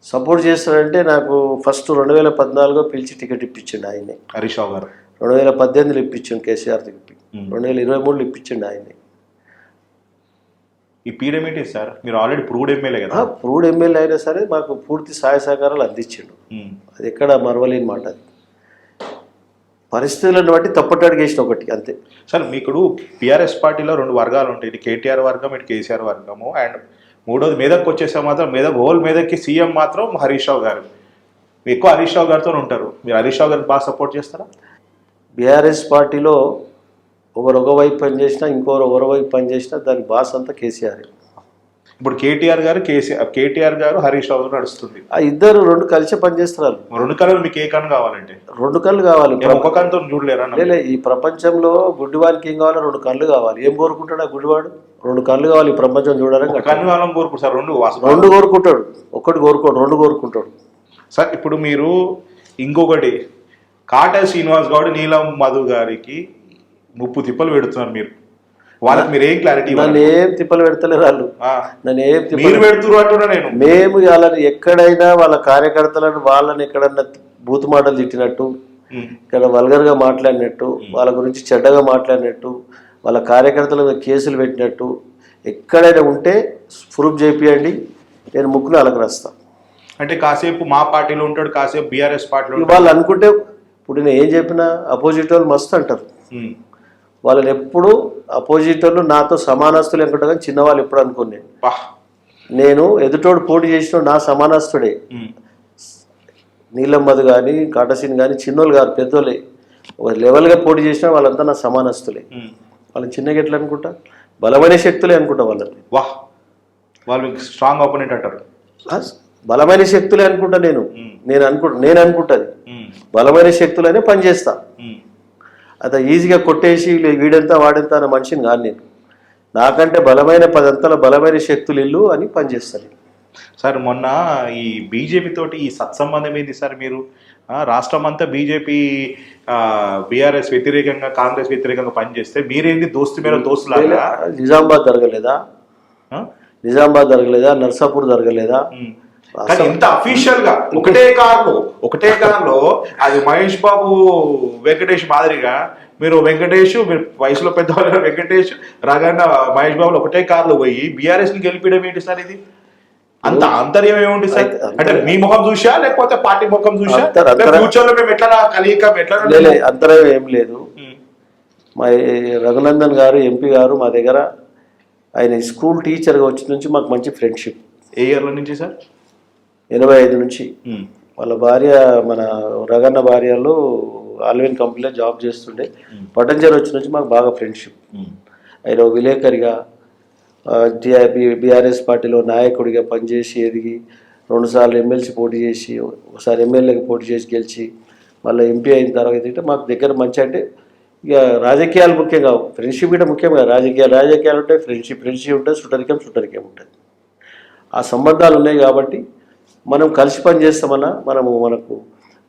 సపోర్ట్ చేస్తారంటే నాకు ఫస్ట్ 2014లో పిలిచి టికెట్ ఇప్పించండి ఆయన్ని. హరీష్ రావు గారు 2018లో ఇప్పించండి, కేసీఆర్ తిప్పి 2023లో ఇప్పించండి ఆయన్ని. ఈ పీరియడ్ ఏంటి సార్? మీరు ఆల్రెడీ ప్రూవ్డ్ ఎమ్మెల్యే కదా. ప్రూవ్డ్ ఎమ్మెల్యే అయినా సరే మాకు పూర్తి సహాయ సహకారాలు అందించిండు. అది ఎక్కడ మరవలేని మాట. అది పరిస్థితులను బట్టి తప్పటడుగు వేసిన ఒకటి అంతే. సార్ మీకు బీఆర్ఎస్ పార్టీలో 2 వర్గాలు ఉంటాయి, ఇటు కేటీఆర్ వర్గం, ఇటు కేసీఆర్ వర్గము. అండ్ మూడోది మెదక్ వచ్చేసే మాత్రం మెదక్కి సీఎం మాత్రం హరీష్ రావు గారు. ఎక్కువ హరీష్ రావు గారితో ఉంటారు. మీరు హరీష్ రావు గారికి బాగా సపోర్ట్ చేస్తారా? బీఆర్ఎస్ పార్టీలో ఒక వైపు పనిచేసినా ఇంకొక వైపు పనిచేసినా దాని బాస్ అంతా కేసీఆర్. ఇప్పుడు కేటీఆర్ గారు హరీష్ రావు గారు నడుస్తుంది. ఆ ఇద్దరు 2 కలిసి పనిచేస్తున్నారు. 2 కళ్ళు మీకు ఏ కన్ను కావాలంటే? 2 కళ్ళు కావాలి. ఒక కన్నుతో చూడలేరా? లే, ఈ ప్రపంచంలో గుడ్డివాడికి ఏం కావాలి? 2 కళ్ళు కావాలి. ఏం కోరుకుంటాడు ఆ గుడ్డివాడు? 2 కళ్ళు కావాలి ఈ ప్రపంచం చూడాలని. కన్ను కావాలని కోరుకుంటారు. 2 కోరుకుంటాడు, ఒక్కటి కోరుకోడు, 2 కోరుకుంటాడు. సార్ ఇప్పుడు మీరు ఇంకొకటి, కాటా శ్రీనివాస్ గౌడ్, నీలం మధు గారికి 30 తిప్పలు పెడుతున్నారు మీరు. వాళ్ళకి మీరు ఏం క్లారిటీ? నన్ను ఏం తిప్పలు పెడతలేరు వాళ్ళు. నన్ను ఏం మీరు పెడుతున్నారు అంటున్నా నేను. మేము వాళ్ళని ఎక్కడైనా వాళ్ళ కార్యకర్తలను వాళ్ళని ఎక్కడన్నా బూతు మాటలు తిట్టినట్టు, ఇక్కడ వల్గర్గా మాట్లాడినట్టు, వాళ్ళ గురించి చెడ్డగా మాట్లాడినట్టు, వాళ్ళ కార్యకర్తల మీద కేసులు పెట్టినట్టు ఎక్కడైనా ఉంటే ప్రూఫ్ చేపియండి, నేను ముక్కును అలకరేస్తాను. అంటే కాసేపు మా పార్టీలో ఉంటాడు, కాసేపు బీఆర్ఎస్ పార్టీలో. వాళ్ళు అనుకుంటే ఇప్పుడు నేను ఏం చెప్పినా అపోజిట్ వాళ్ళు మస్తు అంటారు. వాళ్ళని ఎప్పుడు అపోజిట్ వాళ్ళు నాతో సమానస్తులు అనుకుంటా, కానీ చిన్నవాళ్ళు ఎప్పుడు అనుకోను. నేను ఎదుటోడు పోటీ చేసిన నా సమానస్తుడే. నీలం మధు కానీ కాటసీన్ కానీ చిన్నోళ్ళు గారు, పెద్దోళ్ళే. ఒక లెవెల్గా పోటీ చేసినా వాళ్ళంతా నా సమానస్తులే. వాళ్ళని చిన్నగా ఎట్లా అనుకుంటా? బలమైన శక్తులే అనుకుంటా వాళ్ళని. వాళ్ళు స్ట్రాంగ్ ఆపోనెంట్ అంటారు. బలమైన శక్తులే అనుకుంటా నేను అనుకుంటుంది బలమైన శక్తులనే పనిచేస్తా. అది ఈజీగా కొట్టేసి వీడంతా వాడంతా అన్న మనిషిని కాదు నేను. నాకంటే బలమైన 10 అంతల బలమైన శక్తులు ఇల్లు అని పనిచేస్తాను. సార్ మొన్న ఈ బీజేపీ తోటి ఈ సత్సంబంధం ఏంది సార్? మీరు రాష్ట్రం అంతా బీజేపీ బీఆర్ఎస్ వ్యతిరేకంగా, కాంగ్రెస్ వ్యతిరేకంగా పనిచేస్తే మీరేంది దోస్తు మీద దోస్తులాగా? నిజామాబాద్ జరగలేదా? నిజామాబాద్ జరగలేదా? నర్సాపూర్ జరగలేదా? కానీ ఇంత అఫీషియల్ గా ఒకటే కారులో అది మహేష్ బాబు వెంకటేష్ మాదిరిగా మీరు వయసులో పెద్దవాళ్ళు వెంకటేష్ రగన్న మహేష్ బాబులు ఒకటే కారులో పోయి బీఆర్ఎస్ ని గెలిపించడం ఏంటి సార్? ఇది అంత ఆంతర్యం ఏముంది సార్? అంటే మీ ముఖం చూసా లేకపోతే పార్టీ ముఖం చూసా? ఫ్యూచర్ లో మేము ఎట్లా అంతర్యం ఏం లేదు. మా రఘునందన్ గారు ఎంపీ గారు మా దగ్గర, ఆయన స్కూల్ టీచర్గా వచ్చిన నుంచి మాకు మంచి ఫ్రెండ్షిప్. ఏ ఇయర్ల నుంచి సార్? 85 నుంచి. వాళ్ళ భార్య, మన రగన్న భార్యలు ఆల్విన్ కంపెనీలో జాబ్ చేస్తుండే. పటంజర్ వచ్చిన నుంచి మాకు బాగా ఫ్రెండ్షిప్. ఆయన విలేకరిగా, బీఆర్ఎస్ పార్టీలో నాయకుడిగా పనిచేసి ఎదిగి 2 సార్లు ఎమ్మెల్సీ పోటీ చేసి, ఒకసారి ఎమ్మెల్యేకి పోటీ చేసి గెలిచి మళ్ళీ ఎంపీ అయిన తర్వాత మాకు దగ్గర మంచి, అంటే ఇక రాజకీయాలు ముఖ్యంగా, ఫ్రెండ్షిప్ కూడా ముఖ్యంగా. రాజకీయాలు ఉంటాయి, ఫ్రెండ్షిప్ ఉంటుంది, సుటరికం ఉంటుంది. ఆ సంబంధాలు ఉన్నాయి కాబట్టి మనం కలిసి పనిచేస్తామన్నా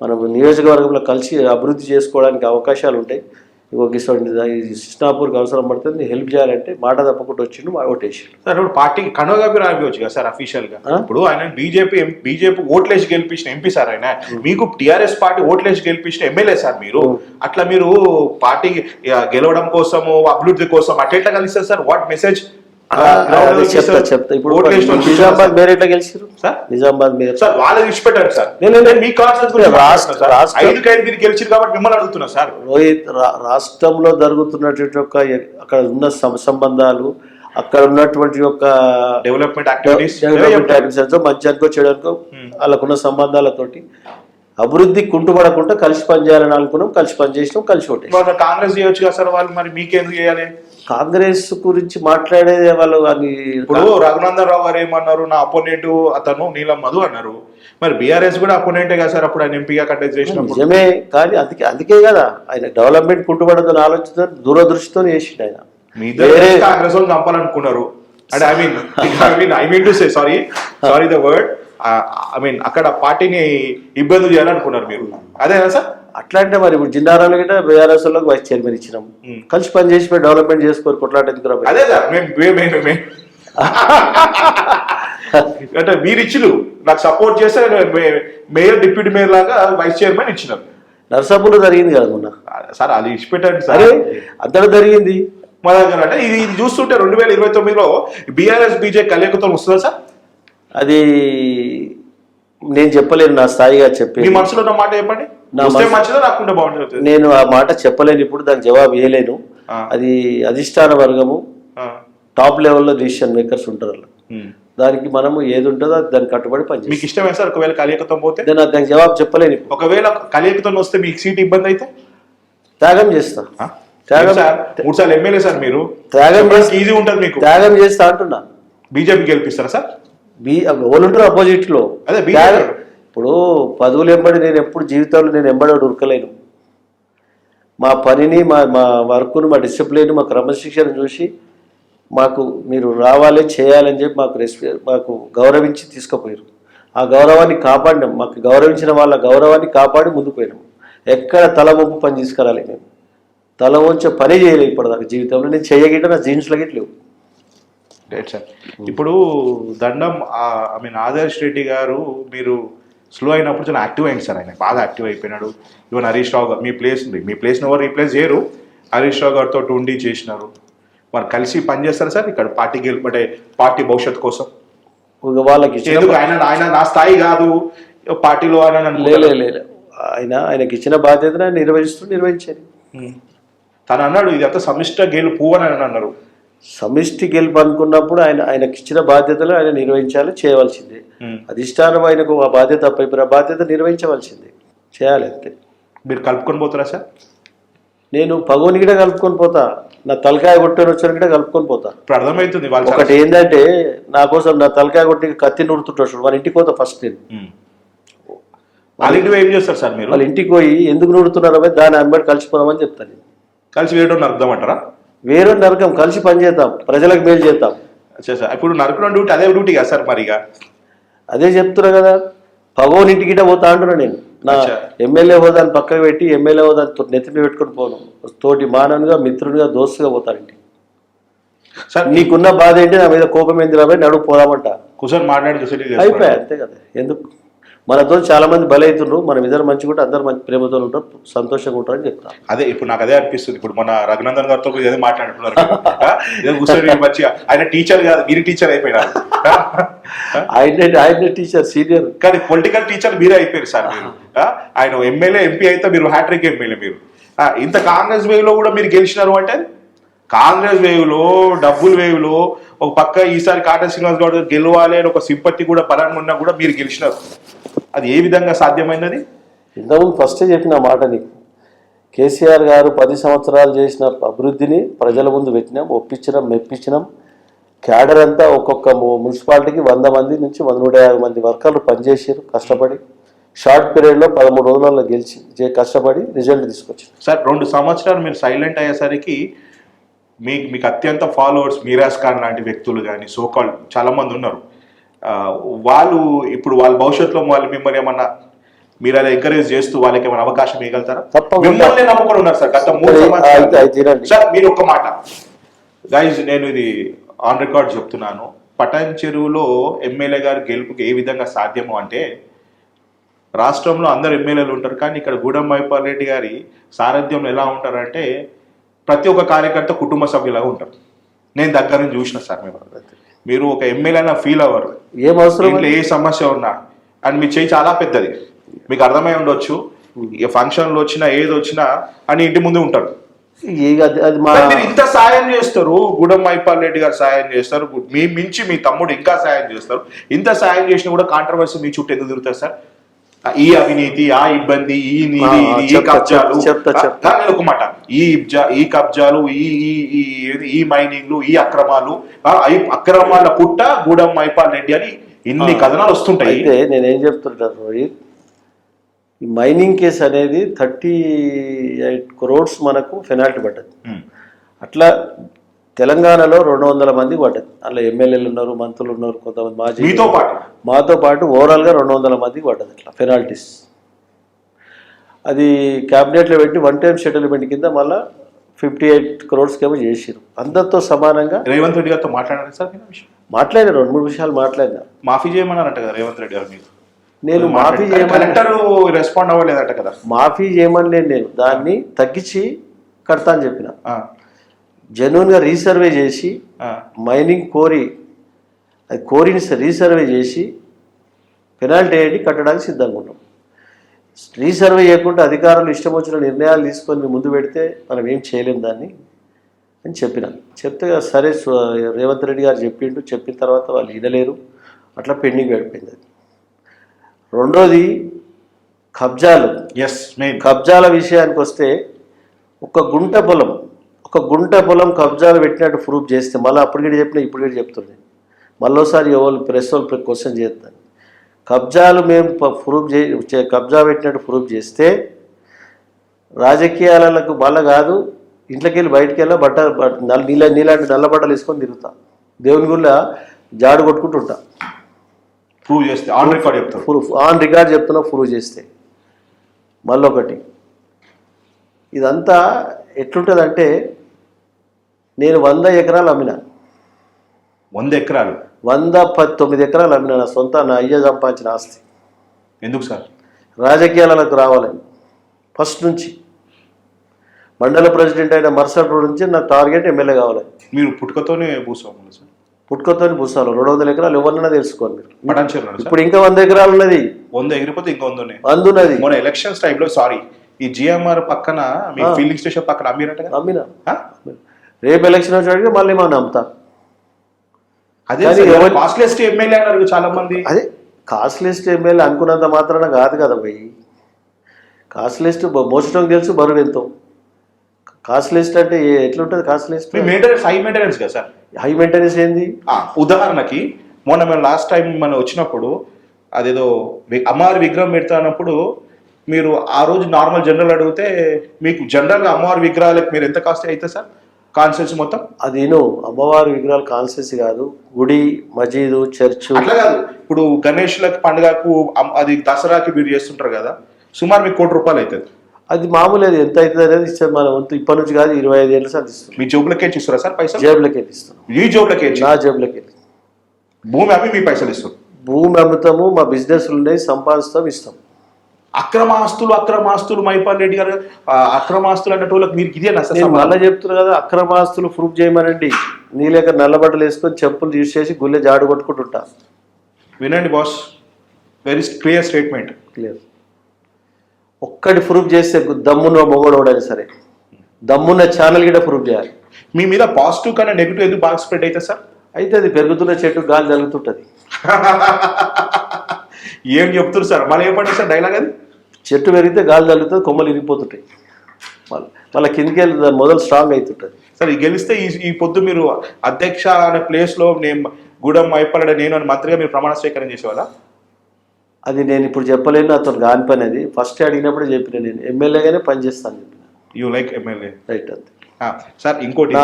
మనము నియోజకవర్గంలో కలిసి అభివృద్ధి చేసుకోవడానికి అవకాశాలు ఉంటాయి. కృష్ణాపూర్కి అవసరం పడుతుంది, హెల్ప్ చేయాలంటే మాట తప్పకుండా వచ్చిండు, ఓటేసి. సార్ ఇప్పుడు పార్టీకి కనుగోలు రావచ్చు కదా సార్ అఫీషియల్ గా? ఇప్పుడు ఆయన బీజేపీ ఓట్లేసి గెలిపించిన ఎంపీ సార్, ఆయన మీకు టీఆర్ఎస్ పార్టీ ఓట్లేసి గెలిపించిన ఎమ్మెల్యే సార్ మీరు. అట్లా మీరు పార్టీ గెలవడం కోసము, అభివృద్ధి కోసం అట్లా ఎట్లా కలిస్తారు సార్? What message? చెప్తా ఇప్పుడు ఓట్లు వేసిన వాళ్ళు నిజామాబాద్ మేయర్ ఎట్లా గెలిచారు సార్ నిజామాబాద్ మేయర్ సార్ వాళ్ళు విడిచిపెట్టారు సార్ నేను మీ కాన్ఫరెన్స్ రాష్ట్ర- ఐదుకి ఐదు మీరు గెలిచారు కాబట్టి మిమ్మల్ని అడుగుతున్నా సార్ రోహిత్ రాష్ట్రంలో జరుగుతున్నటువంటి యొక్క అక్కడ ఉన్న సంబంధాలు అక్కడ ఉన్నటువంటి యొక్క డెవలప్మెంట్ యాక్టివిటీస్ మంచి అనుకో చెడు అనుకో వాళ్ళకున్న సంబంధాలతోటి అభివృద్ధి కుంటుపడకుండా కలిసి పనిచేయాలని అనుకున్నాం, కలిసి పనిచేసినాం, కలిసి ఒకటి. కాంగ్రెస్ చేయొచ్చు కదా సార్ వాళ్ళు, మరి మీకెందుకు చేయాలి? కాంగ్రెస్ గురించి మాట్లాడేది వాళ్ళు అని ఇప్పుడు రఘునందన్ రావు గారు ఏమన్నారు, నా అపోనెంట్ అతను నీలం మధు అన్నారు. మరి బీఆర్ఎస్ కూడా అపోనెంటే కదా సార్ అప్పుడు ఆయన ఎంపీగా కంటెస్ట్ చేసినప్పుడు. నిజమే, కానీ అందుకే కదా ఆయన డెవలప్మెంట్ కుంటుపడదని ఆలోచన దూరదృష్టితో చేసిండు ఆయన. మీ కాంగ్రెస్ వాళ్ళు చంపాలనుకున్నారు అంటే I mean to say sorry the word అక్కడ పార్టీని ఇబ్బంది చేయాలనుకున్నారు మీరు, అదేనా సార్? అట్లా అంటే మరి ఇప్పుడు జిన్నారాలు గిట్ట బీఆర్ఎస్ వాళ్ళకి వైస్ చైర్మన్ ఇచ్చినాం, కలిసి పని చేసి డెవలప్మెంట్ చేసుకోరు, కొట్లాట ఎందుకు? అదే సార్ అంటే మీరు ఇచ్చిరు నాకు సపోర్ట్ చేస్తే మేయర్ డిప్యూటీ మేయర్ లాగా వైస్ చైర్మన్ ఇచ్చినారు. నర్సాపూర్లో జరిగింది కదా మొన్న సార్, అది ఇచ్చిపెట్టండి సార్. అరే అంతటా జరిగింది మా దగ్గర. అంటే ఇది చూస్తుంటే 2029లో బీఆర్ఎస్ బీజేపీ కలయికతో వస్తుందా సార్? అది నేను చెప్పలేను, నా స్థాయిగా చెప్పి. మీ మనసులో ఉన్న మాట చెప్పండి, మంచిదా రాకుండా బాగుంటుంది. నేను ఆ మాట చెప్పలేను ఇప్పుడు, దానికి జవాబు ఇవ్వలేను. అది అధిష్టాన వర్గము, టాప్ లెవెల్లో డిసిషన్ మేకర్స్ ఉంటారు అలా. దానికి మనము ఏది ఉంటుందో దానికి కట్టుబడి పని. మీకు ఇష్టమే సార్ ఒకవేళ కలియకతో పోతే? నేను దానికి జవాబు చెప్పలేను. ఒకవేళ కలియకతో వస్తే మీకు సీట్ ఇబ్బంది అయితే త్యాగం చేస్తా. త్యాగం సార్, 3 సార్లు ఎమ్మెల్యే సార్ మీరు, త్యాగం చేసి ఈజీ ఉంటుంది మీకు. త్యాగం చేస్తా అంటున్నా. బీజేపీ గెలిపిస్తారా సార్? వాళ్ళు అపోజిట్ లో. అదే ఇప్పుడు పదవులు ఎంబడి నేను ఎప్పుడు జీవితంలో నేను ఎంబడి ఉరకలేను. మా పనిని, మా వర్క్ను, మా డిసిప్లిన్, మా క్రమశిక్షణ చూసి మాకు మీరు రావాలి చేయాలని చెప్పి మాకు గౌరవించి తీసుకుపోయారు. ఆ గౌరవాన్ని కాపాడినాం. మాకు గౌరవించిన వాళ్ళ గౌరవాన్ని కాపాడి ముందుకు పోయినాం. ఎక్కడ తల వంపు పని తీసుకురాలి, మేము తల వంచే పని చేయలేదు ఇప్పటిదాకా జీవితంలో. నేను చేయగిట్ట నా జీన్స్లో గిట్ల లేవు. Right sir. ఇప్పుడు దండం ఆదర్శ్ రెడ్డి గారు మీరు స్లో అయినప్పుడు చాలా యాక్టివ్ అయింది సార్. ఆయన బాగా యాక్టివ్ అయిపోయినాడు. ఈవెన్ హరీష్ రావు గారు మీ ప్లేస్ని ఎవరు రీప్లేస్ చేయరు, హరీష్ రావు గారితో ఉండి చేసినారు. మరి కలిసి పనిచేస్తారు సార్ ఇక్కడ పార్టీ గెలుపంటే పార్టీ భవిష్యత్తు కోసం? వాళ్ళకి ఆయన నా స్థాయి కాదు పార్టీలో ఆయనకి ఇచ్చిన బాధ్యతను ఆయన నిర్వహించారు. తను అన్నాడు ఇదంతా సమిష్ట గెలుపు అని అన్నారు. సమిష్టి గెలుపు అనుకున్నప్పుడు ఆయనకి ఇచ్చిన బాధ్యతలు ఆయన నిర్వహించాలి, చేయవలసిందే. అధిష్టానం ఆయనకు ఆ బాధ్యత అప్పైపోయిన బాధ్యత నిర్వహించవలసిందే, చేయాలి అంతే. మీరు కలుపుకొని పోతారా సార్? నేను పగోని కూడా కలుపుకొని పోతా, నా తలకాయ కొట్టని వచ్చాను కూడా కలుపుకొని పోతా. ఇప్పుడు అర్థమవుతుంది. ఒకటి ఏంటంటే నా కోసం నా తలకాయ కొట్టి కత్తి నూరుతుంటాడు, వాళ్ళ ఇంటికి పోతా ఫస్ట్. నేను వాళ్ళ ఇంటికి ఏం చేస్తారు సార్ మీరు? వాళ్ళ ఇంటికి పోయి ఎందుకు నూరుతున్నారో దాని అమ్మడి కలిసిపోదామని చెప్తాను. కలిసి వేయడం అర్థం అంటారా? వేరే నరకం, కలిసి పని చేద్దాం, ప్రజలకు మేలు చేద్దాం. సార్ ఇప్పుడు నరకడం డ్యూటీ అదే డ్యూటీ కదా సార్? మరి అదే చెప్తున్నా కదా, పగోని ఇంటికి పోతా అంటున్నా. నేను నా ఎమ్మెల్యే హోదాని పక్కకు పెట్టి ఎమ్మెల్యే హోదాని నెత్తిని పెట్టుకుని పోను, తోటి మానవునిగా, మిత్రునిగా, దోస్తుగా పోతానండి. సార్ నీకున్న బాధ ఏంటి, నా మీద కోపం ఏంటి రాబోయే నడుపు పోదామంట, కూర్చొని మాట్లాడి అయిపోయా, అంతే కదా. ఎందుకు మనతో చాలా మంది బలవుతుండ్రు, మన ఇద్దరు మంచిగా ఉంటే అందరు మంచి ప్రేమతో ఉంటారు, సంతోషంగా ఉంటారు అని చెప్తాను. అదే ఇప్పుడు నాకు అదే అనిపిస్తుంది. ఇప్పుడు మన రఘునందన్ గారితో ఏదో మాట్లాడుతున్నారు, కూర్చొని మంచి ఆయన టీచర్ కాదు, మీరు టీచర్ అయిపోయినారు. ఆయన టీచర్ సీనియర్, కానీ పొలిటికల్ టీచర్ మీరే అయిపోయారు సార్. మీరు ఆయన ఎమ్మెల్యే ఎంపీ అయితే మీరు హ్యాట్రిక్ ఎమ్మెల్యే. మీరు ఇంత కాంగ్రెస్ వేవ్లో కూడా మీరు గెలిచినారు అంటే, కాంగ్రెస్ వేవ్లో డబ్బుల వేవ్లో ఒక పక్క ఈసారి కాటా శ్రీనివాస్ గౌడ్ గెలవాలి అని ఒక సింపత్తి కూడా బలంగా ఉన్నా కూడా మీరు గెలిచినారు. అది ఏ విధంగా సాధ్యమైనది? ఇంతకుముందు ఫస్టే చెప్పిన మాట నీకు. కేసీఆర్ గారు 10 సంవత్సరాలు చేసిన అభివృద్ధిని ప్రజల ముందు పెట్టినాం, ఒప్పించినాం, మెప్పించినాం. క్యాడర్ అంతా ఒక్కొక్క మున్సిపాలిటీకి 100 మంది నుంచి 150 మంది వర్కర్లు పనిచేసారు కష్టపడి. షార్ట్ పీరియడ్లో 13 రోజులలో గెలిచి కష్టపడి రిజల్ట్ తీసుకొచ్చారు. సార్ 2 సంవత్సరాలు మీరు సైలెంట్ అయ్యేసరికి మీకు అత్యంత ఫాలోవర్స్ మీరాజ్ ఖాన్ లాంటి వ్యక్తులు కానీ సోకాల్ చాలా మంది ఉన్నారు. వాళ్ళు ఇప్పుడు వాళ్ళ భవిష్యత్తులో వాళ్ళు మిమ్మల్ని ఏమన్నా మీరు అలా ఎంకరేజ్ చేస్తూ వాళ్ళకి ఏమైనా అవకాశం ఇవ్వగలుగుతారా? మిమ్మల్ని నమ్ముకొని ఉన్నారు సార్ గత 3 సంవత్సరాలు. సార్ మీరు ఒక్క మాట గైజ్, నేను ఇది ఆన్ రికార్డ్ చెప్తున్నాను. పటాన్ చెరువులో ఎమ్మెల్యే గారు గెలుపుకి ఏ విధంగా సాధ్యము అంటే, రాష్ట్రంలో అందరు ఎమ్మెల్యేలు ఉంటారు, కానీ ఇక్కడ గూడెం మైపాల్ రెడ్డి గారి సారథ్యంలో ఎలా ఉంటారంటే ప్రతి ఒక్క కార్యకర్త కుటుంబ సభ్యులాగా ఉంటారు. నేను దగ్గర నుంచి చూసిన సార్ మీరు ఒక ఎమ్మెల్యే అయినా ఫీల్ అవ్వరు. ఏం అవసరం ఇంట్లో ఏ సమస్య ఉన్నా అండ్ మీ చేయి చాలా పెద్దది, మీకు అర్థమై ఉండొచ్చు. ఇక ఫంక్షన్లు వచ్చినా ఏది వచ్చినా అని ఇంటి ముందు ఉంటారు. అది మా మీరు ఇంత సాయం చేస్తారు, గుడం మైపాల్ రెడ్డి గారు సాయం చేస్తారు, మీ మించి మీ తమ్ముడు ఇంకా సాయం చేస్తారు. ఇంత సాయం చేసినా కూడా కాంట్రవర్సీ మీ చుట్టూ ఎందుకు తిరుగుతారు సార్? ఈ అవినీతి, ఆ ఇబ్బంది, ఈ నీతి, ఈ కబ్జాలు. నేను ఒక మాట, ఈ కబ్జాలు, ఈ మైనింగ్లు, ఈ అక్రమాలు, అక్రమాల పుట్ట గూడెం మైపాల్ రెడ్డి అని ఇన్ని కథనాలు వస్తుంటాయి. అయితే నేనేం చెప్తుంటాను రోహిత్, ఈ మైనింగ్ కేసు అనేది 38 crores మనకు పెనాల్టీ పడ్డది. అట్లా తెలంగాణలో 200 మందికి పడ్డది. అందులో ఎమ్మెల్యేలు ఉన్నారు, మంత్రులు ఉన్నారు, కొంతమంది మాతో పాటు ఓవరాల్గా 200 మందికి పడ్డది అట్లా పెనాల్టీస్. అది క్యాబినెట్లో పెట్టి వన్ టైం సెటిల్మెంట్ కింద మళ్ళీ 58 crores ఏమో చేసిరు. అందరితో సమానంగా రేవంత్ రెడ్డి గారితో మాట్లాడారు సార్? మాట్లాడినా 2-3 విషయాలు మాట్లాడినా. మాఫీ చేయమన్నారంట కదా రేవంత్ రెడ్డి గారు. మీకు నేను మాఫీ కలెక్టర్ రెస్పాండ్ అవ్వలేదట కదా? మాఫీ చేయమని నేను దాన్ని తగ్గించి కడతా అని చెప్పిన. జెన్యున్గా రీసర్వే చేసి మైనింగ్ అది కోరిని రీసర్వే చేసి పెనాల్టీ వేయండి, కట్టడానికి సిద్ధంగా ఉన్నాం. రీసర్వే చేయకుండా అధికారులు ఇష్టం వచ్చిన నిర్ణయాలు తీసుకొని ముందు పెడితే మనం ఏం చేయలేం దాన్ని అని చెప్పిన. చెప్తే సరే రేవంత్ రెడ్డి గారు చెప్పిన తర్వాత వాళ్ళు వినలేరు, అట్లా పెండింగ్ పడిపోయింది. అది రెండోది కబ్జాల విషయానికి వస్తే ఒక గుంట పొలం కబ్జాలు పెట్టినట్టు ప్రూఫ్ చేస్తే మళ్ళీ అప్పటికి చెప్పిన ఇప్పుడు చెప్తుంది, మళ్ళీసారి ఎవరు ప్రెస్ వాళ్ళు క్వశ్చన్ చేస్తాను. కబ్జాలు మేము కబ్జా పెట్టినట్టు ప్రూఫ్ చేస్తే రాజకీయాలకు మళ్ళీ కాదు, ఇంట్లోకి వెళ్ళి బయటికి వెళ్ళి నీలాంటి నల్ల బట్టలు వేసుకొని తిరుగుతా, దేవుని గుళ్ళ జాడు కొట్టుకుంటుంటా. ప్రూవ్ చేస్తే ఆన్ రికార్డ్ చెప్తాను, ఆన్ రికార్డ్ చెప్తున్నా ప్రూవ్ చేస్తే. మళ్ళీ ఒకటి, ఇదంతా ఎట్లుంటుందంటే నేను 100 ఎకరాలు అమ్మినా. 100 ఎకరాలు? 119 ఎకరాలు అమ్మినా, నా సొంత నా అయ్య సంపాదించిన ఆస్తి. ఎందుకు సార్? రాజకీయాలకు రావాలని ఫస్ట్ నుంచి. మండల ప్రెసిడెంట్ అయిన మరుసటి రోజు నుంచి నా టార్గెట్ ఎమ్మెల్యే కావాలని. మీరు పుట్టుకతోనే భూస్వాములు సార్? పుట్టుకతోని భూసాలు 200 ఎకరాలు ఎవరినైనా తెలుసుకోండి మీరు. పటాన్చేరు ఇప్పుడు ఇంకా 100 ఎకరాలు ఉన్నది. 100 ఎగిరిపోతే ఇంకా 100 ఉన్నది. మన ఎలక్షన్స్ టైంలో ఈ జిఎంఆర్ పక్కన మీ ఫీలింగ్ స్టేషన్ పక్కన అమ్మినట్టు అమ్మినా. రేపు ఎలక్షన్ వచ్చి మళ్ళీ మనం అమ్ముతా. అదే కాస్ట్లెస్ట్ ఎమ్మెల్యే అన్నారు చాలా మంది. అదే కాస్ట్లెస్ట్ ఎమ్మెల్యే అనుకున్నంత మాత్రాన కాదు కదా పోయి. కాస్ట్లెస్ట్ మోసటం తెలుసు, బరువు ఎంతో. కాస్ట్లెస్ట్ అంటే ఎట్లుంటుంది? కాస్ట్లెస్ట్ హై మెయింటెనెన్స్ కదా సార్. హై మెయింటెనెన్స్ ఏంది? ఉదాహరణకి మొన్న మేము లాస్ట్ టైం మనం వచ్చినప్పుడు అదేదో అమ్మవారి విగ్రహం పెడతా అన్నప్పుడు మీరు ఆ రోజు నార్మల్ జనరల్ అడిగితే మీకు జనరల్గా అమ్మవారి విగ్రహాలకు మీరు ఎంత కాస్ట్ అవుతుంది సార్ కాన్స్టెన్సీ మొత్తం? అది అమ్మవారి విగ్రహాలు కాన్స్టెన్సీ కాదు, గుడి, మసీదు, చర్చ్. అట్లా కాదు, ఇప్పుడు గణేష్లకి పండుగకు అది దసరాకి మీరు చేస్తుంటారు కదా, సుమారు మీకు ₹1 కోటి అవుతుంది. అది మామూలు, అది ఎంత అవుతుంది అనేది ఇస్తారు. మన వంతు ఇప్పటి నుంచి కాదు, 25 ఏళ్ళు సార్ ఇస్తాం. మీ జేబులకే ఇస్తారా సార్ పైసలు? జేబులకే ఇస్తాం. ఈ జేబులకే? నా జేబులకే. భూమి అమ్మి మీ పైసలు ఇస్తాం? భూమి అమ్ముతాము, మా బిజినెస్లు ఉన్నాయి, సంపాదిస్తాం, ఇస్తాం. అక్రమాస్తులు మైపాల్ రెడ్డి గారు అక్రమాస్తులు అన్నట్టు మీరు ఇదే మళ్ళీ చెప్తున్నారు కదా, అక్రమాస్తులు ప్రూఫ్ చేయమనండి. నీలేక నల్లబట్టలు వేసుకొని చెప్పులు తీసేసి గుళ్ళె జాడు కొట్టుకుంటుంటా. వినండి boss, very clear statement. Clear. ఒక్కటి ప్రూఫ్ చేస్తే దమ్మున్న మొగోడోడని సరే, దమ్మున్న ఛానల్ కూడా ప్రూఫ్ చేయాలి. మీ మీద పాజిటివ్ కన్నా నెగిటివ్ ఎందుకు బాగా స్ప్రెడ్ అవుతుంది సార్? అయితే అది పెరుగుతున్న చెట్టు గాలి జరుగుతుంటుంది. ఏం చెప్తున్నారు సార్? మళ్ళీ ఏం సార్ డైలాగ్? అది చెట్టు పెరిగితే గాలి జరుగుతుంది, కొమ్మలు ఇరిగిపోతుంటాయి, మళ్ళీ కిందికి వెళ్ళి దాని మొదలు స్ట్రాంగ్ అవుతుంటుంది. సార్ ఈ గెలిస్తే ఈ పొద్దు మీరు అధ్యక్ష అనే ప్లేస్లో నేను గూడెం మైపాల్ నేను అని మంత్రిగా మీరు ప్రమాణ స్వీకారం చేసేవాళ్ళ? అది నేను ఇప్పుడు చెప్పలేను, అతను కాని పని. అది ఫస్ట్ అడిగినప్పుడే చెప్పిన, నేను ఎమ్మెల్యేగానే పనిచేస్తాను చెప్పిన. You like MLA? రైట్. అంతే సార్. ఇంకోటి,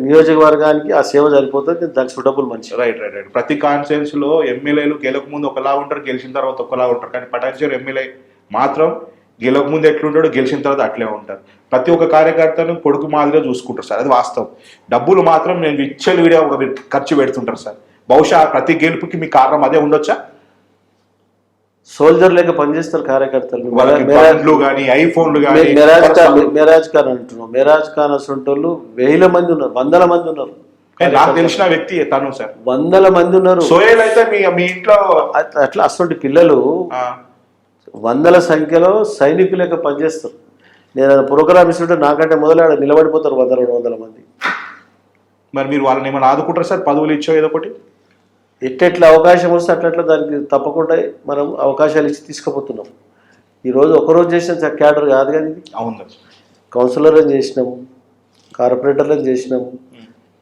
నియోజకవర్గానికి ఆ సేవ సరిపోతుంది, దానికి సూటబుల్ మనిషి. రైట్. ప్రతి కాన్స్టిట్యూన్స్ లో ఎమ్మెల్యేలు గెలక ముందు ఒకలా ఉంటారు, గెలిచిన తర్వాత ఒకలా ఉంటారు. కానీ పటాన్చేరు ఎమ్మెల్యే మాత్రం గెలక ముందు ఎట్లుంటాడో గెలిచిన తర్వాత అట్లే ఉంటారు. ప్రతి ఒక్క కార్యకర్తను కొడుకు మాదిరిగా చూసుకుంటారు సార్, అది వాస్తవం. డబ్బులు మాత్రం నేను విచ్చలు వీడియో ఖర్చు పెడుతుంటారు సార్. బహుశా ప్రతి గెలుపుకి మీ కారణం అదే ఉండొచ్చా? సోల్జర్ లేక పనిచేస్తారు కార్యకర్తలు. మెరాజ్ ఖాన్ అంటున్నాం. మెరాజ్ ఖాన్ అసలు 1000 మంది ఉన్నారు, 100 మంది ఉన్నారు. నాకు తెలిసిన వ్యక్తి తను సార్. 100 మంది ఉన్నారు. సోహెల్ అయితే మీ ఇంట్లో అట్లా అటువంటి పిల్లలు 100ల సంఖ్యలో సైనికులుగా పనిచేస్తారు. నేను ప్రోగ్రామ్ ఇస్తుంటే నాకంటే మొదలు నిలబడిపోతారు 100-200 మంది. మరి మీరు వాళ్ళని ఏమైనా ఆదుకుంటారు సార్, పదవులు ఇచ్చో ఏదో ఒకటి? ఎట్లా అవకాశం వస్తే అట్లా దానికి తప్పకుండా మనం అవకాశాలు ఇచ్చి తీసుకుపోతున్నాం. ఈరోజు ఒకరోజు చేసిన క్యాడర్ కాదు కానీ ఇది. అవును. కౌన్సిలర్లను చేసినాము, కార్పొరేటర్లను చేసినాము,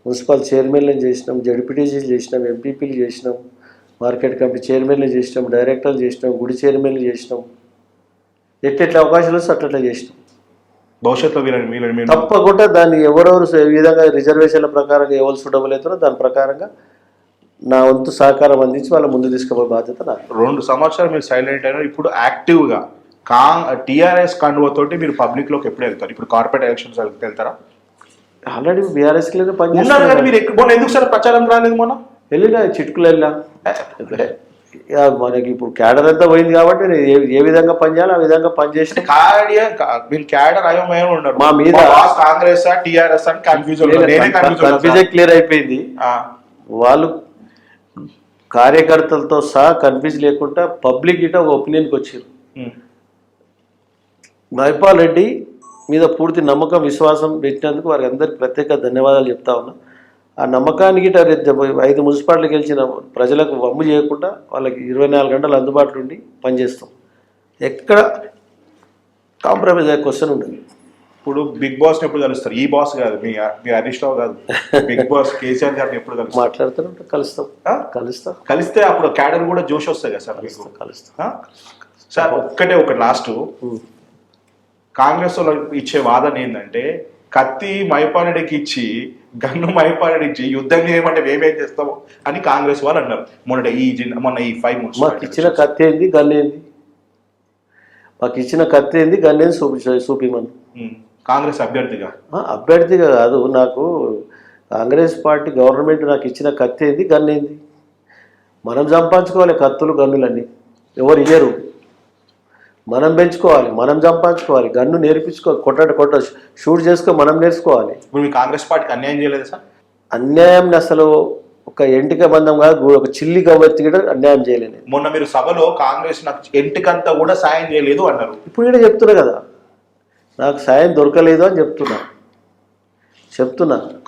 మున్సిపల్ చైర్మన్లను చేసినాం, జడ్పీటీసీలు చేసినాం, ఎంపీపీలు చేసినాం, మార్కెట్ కమిటీ చైర్మన్లు చేసినాం, డైరెక్టర్లు చేసినాం, గుడి చైర్మన్లు చేసినాం. ఎట్లా అవకాశాలు వస్తే అట్లా చేసినాం. భవిష్యత్తులో వీళ్ళని తప్పకుండా దాన్ని ఎవరెవరు ఏ విధంగా రిజర్వేషన్ల ప్రకారంగా ఎవరు సూటబుల్ అవుతారో దాని ప్రకారంగా నా వంతు సహకారం అందించి వాళ్ళ ముందు తీసుకుపోయే బాధ్యత నాకు. 2 సంవత్సరాలు మీరు సైలెంట్ అయినా ఇప్పుడు యాక్టివ్గా టీఆర్ఎస్ కండువతోటి మీరు పబ్లిక్లోకి ఎప్పుడు వెళ్తారు? ఇప్పుడు కార్పొరేట్ ఎలక్షన్స్ వెళ్తారా? ఆల్రెడీ బీఆర్ఎస్కి ఉన్నారు కానీ మీరు మొన్న ఎందుకు సార్ ప్రచారం రాలేదు? మొన్న వెళ్ళినా చిట్కులు వెళ్ళా. మనకి ఇప్పుడు క్యాడర్ అంతా పోయింది కాబట్టి నేను ఏ విధంగా పనిచేయాలి ఆ విధంగా పనిచేసిన మీరు క్యాడర్ అయోమయం ఉన్నారు. మా మీద కాంగ్రెస్ టీఆర్ఎస్ అని కన్ఫ్యూజన్ క్లియర్ అయిపోయింది. వాళ్ళు కార్యకర్తలతో సహా కన్ఫ్యూజ్ లేకుండా పబ్లిక్ గిట్ట ఒక ఒపీనియన్కి వచ్చారు. మైపాల్ రెడ్డి మీద పూర్తి నమ్మకం విశ్వాసం పెట్టినందుకు వారికి అందరికి ప్రత్యేక ధన్యవాదాలు చెప్తా ఉన్నా. ఆ నమ్మకానికి 5 మున్సిపాలిటీలు గెలిచిన ప్రజలకు వమ్ము చేయకుండా వాళ్ళకి 24 గంటలు అందుబాటులో ఉండి పనిచేస్తాం. ఎక్కడ కాంప్రమైజ్ అయ్యే క్వశ్చన్ ఉండదు. ఇప్పుడు బిగ్ బాస్ ఎప్పుడు కలుస్తారు? ఈ బాస్ కాదు, మీ హరీష్ రావు కాదు, బిగ్ బాస్ కేసీఆర్ గారిని ఎప్పుడు కలుస్తారు? మాట్లాడుతూ కలుస్తాం. కలిస్తే అప్పుడు క్యాడర్ కూడా జోష్ వస్తాయి కదా సార్? కలుస్తాం సార్. ఒకటి లాస్ట్, కాంగ్రెస్ వాళ్ళు ఇచ్చే వాదన ఏంటంటే కత్తి మైపారెడ్డికి ఇచ్చి గన్ను మైపారెడ్డి ఇచ్చి యుద్ధం చేయమంటే మేమేం చేస్తాము అని కాంగ్రెస్ వాళ్ళు అన్నారు. మొన్న ఈ 5 months మాకు ఇచ్చిన కత్తి ఏంది గన్ ఏంది? మాకు ఇచ్చిన కత్తి ఏంది గన్ ఏంది చూపిమను. కాంగ్రెస్ అభ్యర్థిగా కాదు, నాకు కాంగ్రెస్ పార్టీ గవర్నమెంట్ నాకు ఇచ్చిన కత్తి ఏంది గన్ ఏంది? మనం సంపాదించుకోవాలి కత్తులు గన్నులన్నీ, ఎవరు ఇయ్యరు. మనం పెంచుకోవాలి, మనం సంపాదించుకోవాలి, గన్ను నేర్పించుకోవాలి, కొట్ట షూట్ చేసుకో మనం నేర్చుకోవాలి. ఇప్పుడు మీ కాంగ్రెస్ పార్టీకి అన్యాయం చేయలేదు సార్? అన్యాయం అసలు ఒక ఎంటిక బంధం కాదు, ఒక చిల్లి గవ్వెత్తి కూడా అన్యాయం చేయలేదు. మొన్న మీరు సభలో కాంగ్రెస్ నాకు ఎంటికంతా కూడా సాయం చేయలేదు అన్నారు. ఇప్పుడు కూడా చెప్తున్నా కదా, నాకు సాయం దొరకలేదు అని చెప్తున్నా.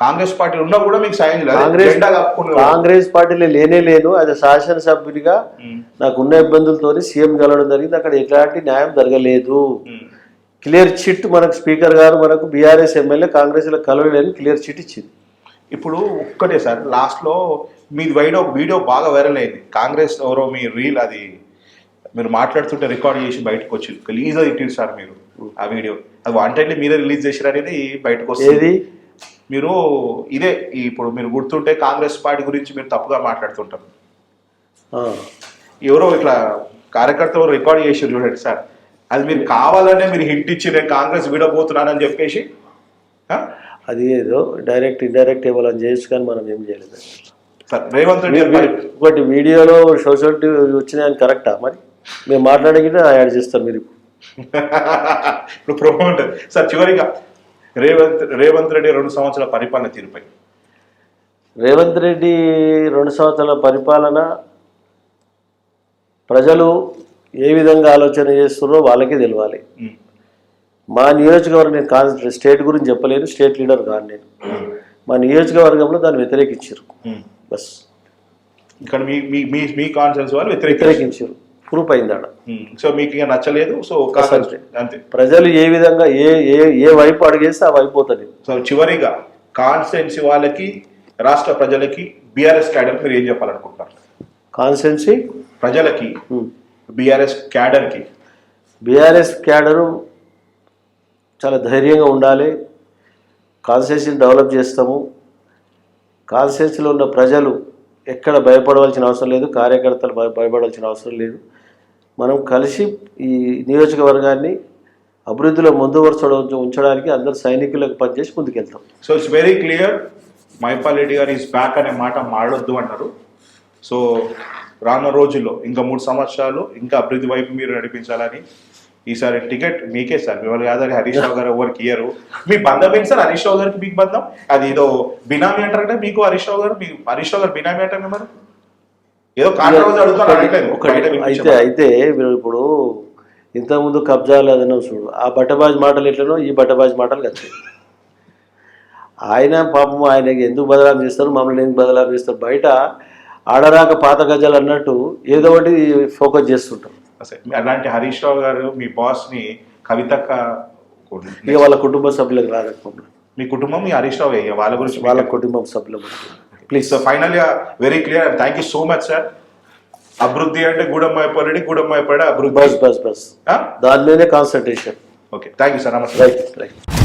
కాంగ్రెస్ పార్టీ ఉన్నా కూడా మీకు సాయం కాంగ్రెస్ పార్టీలో లేను. అది శాసనసభ్యుడిగా నాకు ఉన్న ఇబ్బందులతో సీఎం కలవడం జరిగింది. అక్కడ ఎలాంటి న్యాయం జరగలేదు. క్లియర్ చిట్ మనకు స్పీకర్ గారు మనకు బీఆర్ఎస్ ఎమ్మెల్యే కాంగ్రెస్లో కలవలేని క్లియర్ చిట్ ఇచ్చింది. ఇప్పుడు ఒక్కటే సార్, లాస్ట్లో మీ వీడియో బాగా వైరల్ అయింది. కాంగ్రెస్ ఎవరో మీ రీల్ అది మీరు మాట్లాడుతుంటే రికార్డ్ చేసి బయటకు వచ్చి రిలీజ్ ఇట్టింది సార్ మీరు ఆ వీడియో. అది వాంటెడ్లీ మీరే రిలీజ్ చేసారు అనేది బయటకు వస్తుంది. మీరు ఇదే ఇప్పుడు మీరు గుర్తుంటే కాంగ్రెస్ పార్టీ గురించి మీరు తప్పుగా మాట్లాడుతుంటారు. ఎవరో ఇట్లా కార్యకర్తలు రికార్డ్ చేసి చూడండి సార్, అది మీరు కావాలనే మీరు హింట్ ఇచ్చి నేను కాంగ్రెస్ విడబోతున్నానని చెప్పేసి అది ఏదో డైరెక్ట్ ఇండైరెక్ట్ ఇవ్వాలని చేయొచ్చు కానీ మనం ఏం చేయలేదు సార్. రేవంత్ రెడ్డి ఒకటి వీడియోలో సోషల్ వచ్చినాయని కరెక్టా? మరి మేము మాట్లాడేది యాడ్ చేస్తాం మీరు ఇప్పుడు ప్రమోట్ సార్. చివరిగా రేవంత్ రెడ్డి 2 సంవత్సరాల పరిపాలన తీరుపై. రేవంత్ రెడ్డి 2 సంవత్సరాల పరిపాలన ప్రజలు ఏ విధంగా ఆలోచన చేస్తున్నారో వాళ్ళకే తెలియాలి. మా నియోజకవర్గం, నేను స్టేట్ గురించి చెప్పలేను, స్టేట్ లీడర్ కాదు నేను. మా నియోజకవర్గంలో దాన్ని వ్యతిరేకించారు. బస్ ఇక్కడ మీ కాన్ఫరెన్స్ వాళ్ళు వ్యతిరేకించారు. ప్రూఫ్ అయింది ఆడ. సో మీకు ఇక నచ్చలేదు. సో అంతే, ప్రజలు ఏ విధంగా ఏ వైపు అడిగేస్తే ఆ వైపు పోతుంది. సో చివరిగా కాన్స్టిట్యున్సీ వాళ్ళకి, రాష్ట్ర ప్రజలకి, బీఆర్ఎస్ క్యాడర్ మీరు ఏం చెప్పాలనుకుంటున్నారు? కాన్స్టిట్యున్సీ ప్రజలకి, బీఆర్ఎస్ క్యాడరు చాలా ధైర్యంగా ఉండాలి. కాన్స్టిట్యున్సీని డెవలప్ చేస్తాము. కాన్స్టిట్యున్సీలో ఉన్న ప్రజలు ఎక్కడ భయపడవలసిన అవసరం లేదు, కార్యకర్తలు భయపడవలసిన అవసరం లేదు. మనం కలిసి ఈ నియోజకవర్గాన్ని అభివృద్ధిలో ముందు ఉంచడానికి అందరు సైనికులకు పనిచేసి ముందుకెళ్తాం. So it's very clear, Mahipal Reddy గారు ఈజ్ బ్యాక్ అనే మాట మాడొద్దు అన్నారు. సో రానున్న రోజుల్లో ఇంకా 3 సంవత్సరాలు ఇంకా అభివృద్ధి వైపు మీరు నడిపించాలని ఈసారి టికెట్ మీకే సార్, మిమ్మల్ని కాదని హరీష్ రావు గారు ఎవరికి ఇయ్యరు. మీ బంధం ఏంటి సార్ హరీష్ రావు గారికి మీకు బంధం? అది ఏదో బినామీ అంటారంటే మీకు హరీష్ రావు గారు, మీ హరీష్ రావు గారు బినామీ అంటారు మరి ఏదో కాంట్రవర్సీ అడుగుతారు. అయితే మీరు ఇప్పుడు ఇంతకుముందు కబ్జాలు అదనం చూడు, ఆ బట్టబాజీ మాటలు ఎట్లనో ఈ బట్టబాజీ మాటలు వచ్చాయి. ఆయన పాపం ఆయనకి ఎందుకు బదలాం చేస్తారు, మమ్మల్ని ఎందుకు బదలాం చేస్తారు, బయట ఆడరాక పాత గజాలు అన్నట్టు ఏదో ఒకటి ఫోకస్ చేస్తుంటాం. అలాంటి హరీష్ రావు గారు మీ బాస్ ని కవితక్క ఇక వాళ్ళ కుటుంబ సభ్యులకు రాకపోతే మీ కుటుంబం మీ హరీష్ రావు వాళ్ళ గురించి వాళ్ళ కుటుంబ సభ్యులకు ప్లీజ్. సో ఫైనల్ గా very clear, thank you so much sir. అభివృద్ధి అంటే గూడమ్మాయిపల్లి, గూడమ్మాయిపల్లి అభివృద్ధి, బస్ దాని మీదే concentration. Okay, thank you sir, నమస్తే. రైట్.